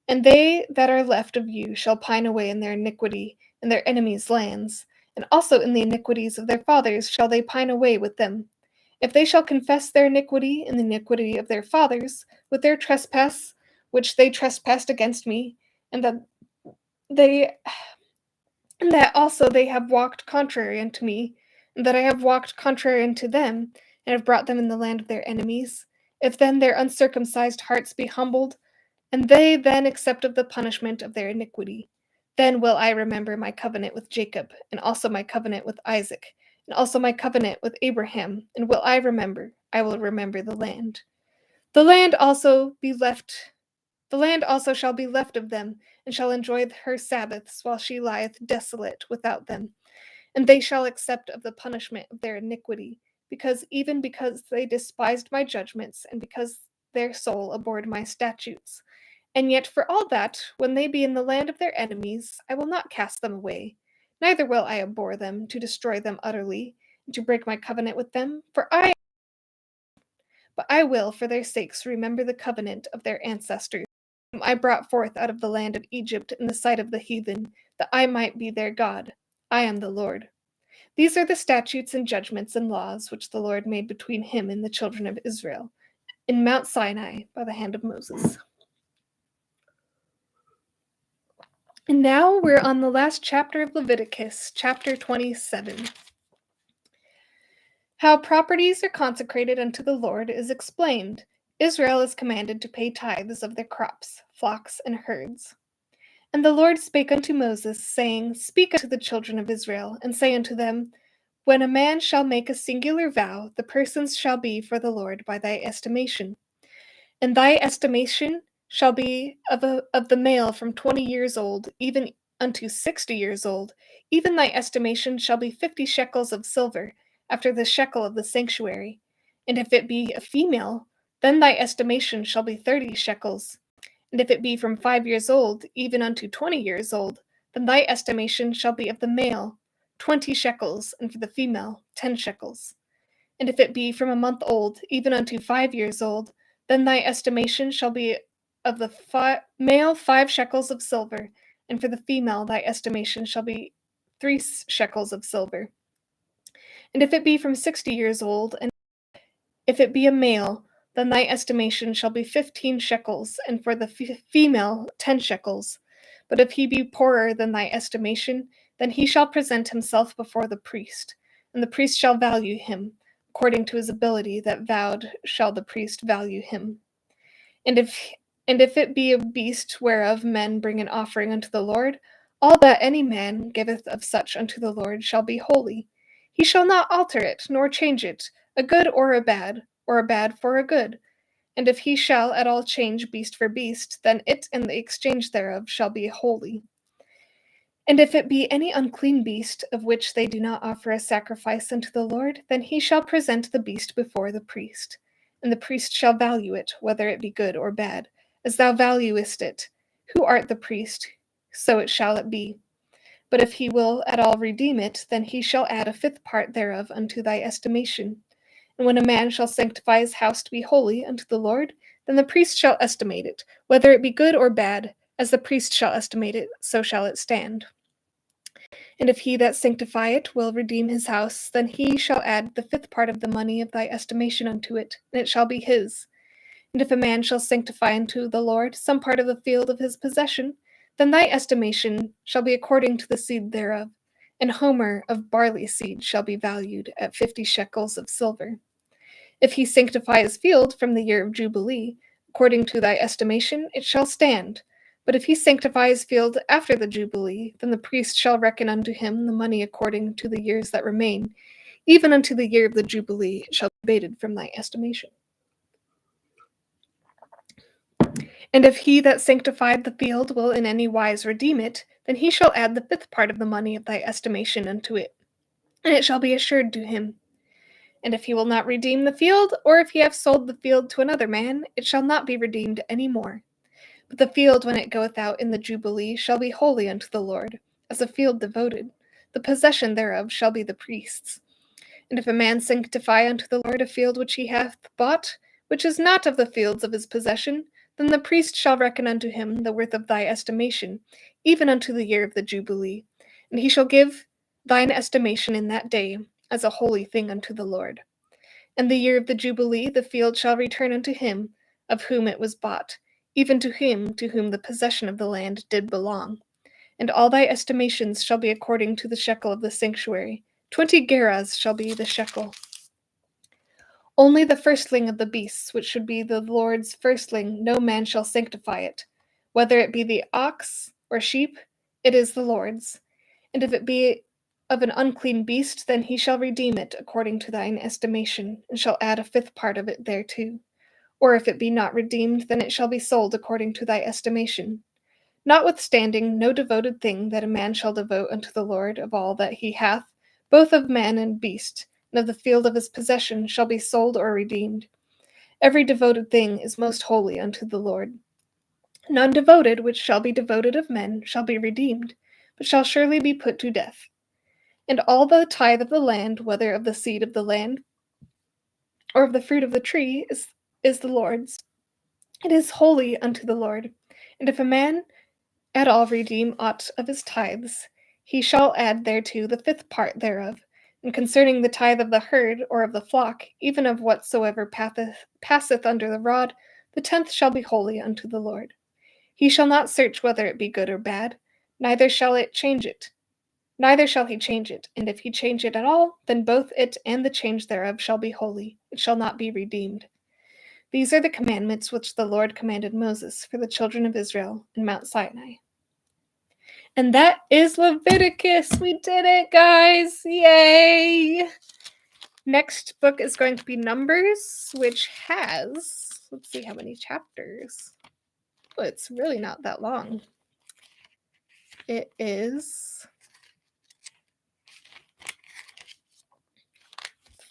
And they that are left of you shall pine away in their iniquity, in their enemies' lands, and also in the iniquities of their fathers shall they pine away with them. If they shall confess their iniquity and the iniquity of their fathers, with their trespass, which they trespassed against me, and they that also they have walked contrary unto me, and that I have walked contrary unto them, and have brought them in the land of their enemies. If then their uncircumcised hearts be humbled, and they then accept of the punishment of their iniquity, then will I remember my covenant with Jacob, and also my covenant with Isaac, and also my covenant with Abraham, and I will remember the land. The land also be left the land also shall be left of them, and shall enjoy her Sabbaths, while she lieth desolate without them. And they shall accept of the punishment of their iniquity, because they despised my judgments, and because their soul abhorred my statutes. And yet for all that, when they be in the land of their enemies, I will not cast them away, neither will I abhor them, to destroy them utterly, and to break my covenant with them, but I will for their sakes remember the covenant of their ancestors, whom I brought forth out of the land of Egypt in the sight of the heathen, that I might be their God. I am the Lord. These are the statutes and judgments and laws which the Lord made between him and the children of Israel in Mount Sinai by the hand of Moses. And now we're on the last chapter of Leviticus, chapter 27. How properties are consecrated unto the Lord is explained. Israel is commanded to pay tithes of their crops, flocks, and herds. And the Lord spake unto Moses, saying, Speak unto the children of Israel, and say unto them, When a man shall make a singular vow, the persons shall be for the Lord by thy estimation. And thy estimation shall be of the male from 20 years old, even unto 60 years old. Even thy estimation shall be 50 shekels of silver, after the shekel of the sanctuary. And if it be a female, then thy estimation shall be 30 shekels. And if it be from 5 years old, even unto 20 years old, then thy estimation shall be of the male 20 shekels, and for the female 10 shekels. And if it be from a month old, even unto 5 years old, then thy estimation shall be of the male 5 shekels of silver, and for the female thy estimation shall be 3 shekels of silver. And if it be from 60 years old, and if it be a male, then thy estimation shall be 15 shekels, and for the female 10 shekels. But if he be poorer than thy estimation, then he shall present himself before the priest, and the priest shall value him. According to his ability that vowed shall the priest value him. And if it be a beast whereof men bring an offering unto the Lord, all that any man giveth of such unto the Lord shall be holy. He shall not alter it, nor change it, a good or a bad for a good. And if he shall at all change beast for beast, then it and the exchange thereof shall be holy. And if it be any unclean beast, of which they do not offer a sacrifice unto the Lord, then he shall present the beast before the priest. And the priest shall value it, whether it be good or bad, as thou valuest it. Who art the priest, so it shall it be. But if he will at all redeem it, then he shall add a 5th part thereof unto thy estimation. And when a man shall sanctify his house to be holy unto the Lord, then the priest shall estimate it, whether it be good or bad, as the priest shall estimate it, so shall it stand. And if he that sanctifieth will redeem his house, then he shall add the 5th part of the money of thy estimation unto it, and it shall be his. And if a man shall sanctify unto the Lord some part of the field of his possession, then thy estimation shall be according to the seed thereof. An homer of barley seed shall be valued at 50 shekels of silver. If he sanctify his field from the year of Jubilee, according to thy estimation, it shall stand. But if he sanctify his field after the Jubilee, then the priest shall reckon unto him the money according to the years that remain. Even unto the year of the Jubilee it shall be abated from thy estimation. And if he that sanctified the field will in any wise redeem it, then he shall add the 5th part of the money of thy estimation unto it, and it shall be assured to him. And if he will not redeem the field, or if he have sold the field to another man, it shall not be redeemed any more. But the field, when it goeth out in the Jubilee, shall be holy unto the Lord, as a field devoted. The possession thereof shall be the priest's. And if a man sanctify unto the Lord a field which he hath bought, which is not of the fields of his possession, then the priest shall reckon unto him the worth of thy estimation, even unto the year of the Jubilee. And he shall give thine estimation in that day, as a holy thing unto the Lord. And the year of the Jubilee the field shall return unto him, of whom it was bought, even to him to whom the possession of the land did belong. And all thy estimations shall be according to the shekel of the sanctuary. 20 gerahs shall be the shekel. Only the firstling of the beasts, which should be the Lord's firstling, no man shall sanctify it. Whether it be the ox or sheep, it is the Lord's. And if it be of an unclean beast, then he shall redeem it according to thine estimation, and shall add a fifth part of it thereto. Or if it be not redeemed, then it shall be sold according to thy estimation. Notwithstanding, no devoted thing that a man shall devote unto the Lord of all that he hath, both of man and beast, and of the field of his possession, shall be sold or redeemed. Every devoted thing is most holy unto the Lord. None devoted, which shall be devoted of men, shall be redeemed, but shall surely be put to death. And all the tithe of the land, whether of the seed of the land or of the fruit of the tree, is the Lord's. It is holy unto the Lord. And if a man at all redeem aught of his tithes, he shall add thereto the fifth part thereof. And concerning the tithe of the herd or of the flock, even of whatsoever passeth under the rod, the tenth shall be holy unto the Lord. He shall not search whether it be good or bad, neither shall he change it. And if he change it at all, then both it and the change thereof shall be holy. It shall not be redeemed. These are the commandments which the Lord commanded Moses for the children of Israel in Mount Sinai. And that is Leviticus. We did it, guys. Yay! Next book is going to be Numbers, which has, let's see how many chapters. Oh, it's really not that long. It is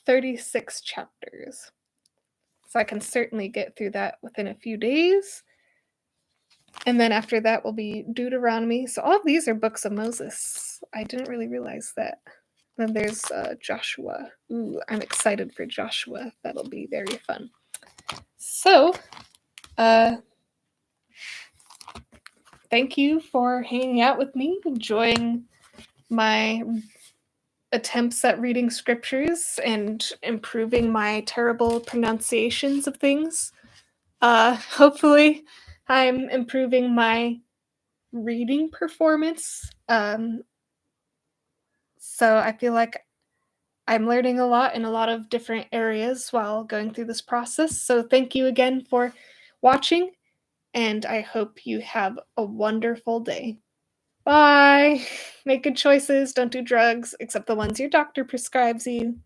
36 chapters. So I can certainly get through that within a few days. And then after that will be Deuteronomy. So all of these are books of Moses. I didn't really realize that. Then there's Joshua. Ooh, I'm excited for Joshua. That'll be very fun. So, thank you for hanging out with me, enjoying my attempts at reading scriptures and improving my terrible pronunciations of things. Hopefully, I'm improving my reading performance. So I feel like I'm learning a lot in a lot of different areas while going through this process. So thank you again for watching, and I hope you have a wonderful day. Bye! Make good choices, don't do drugs, except the ones your doctor prescribes you.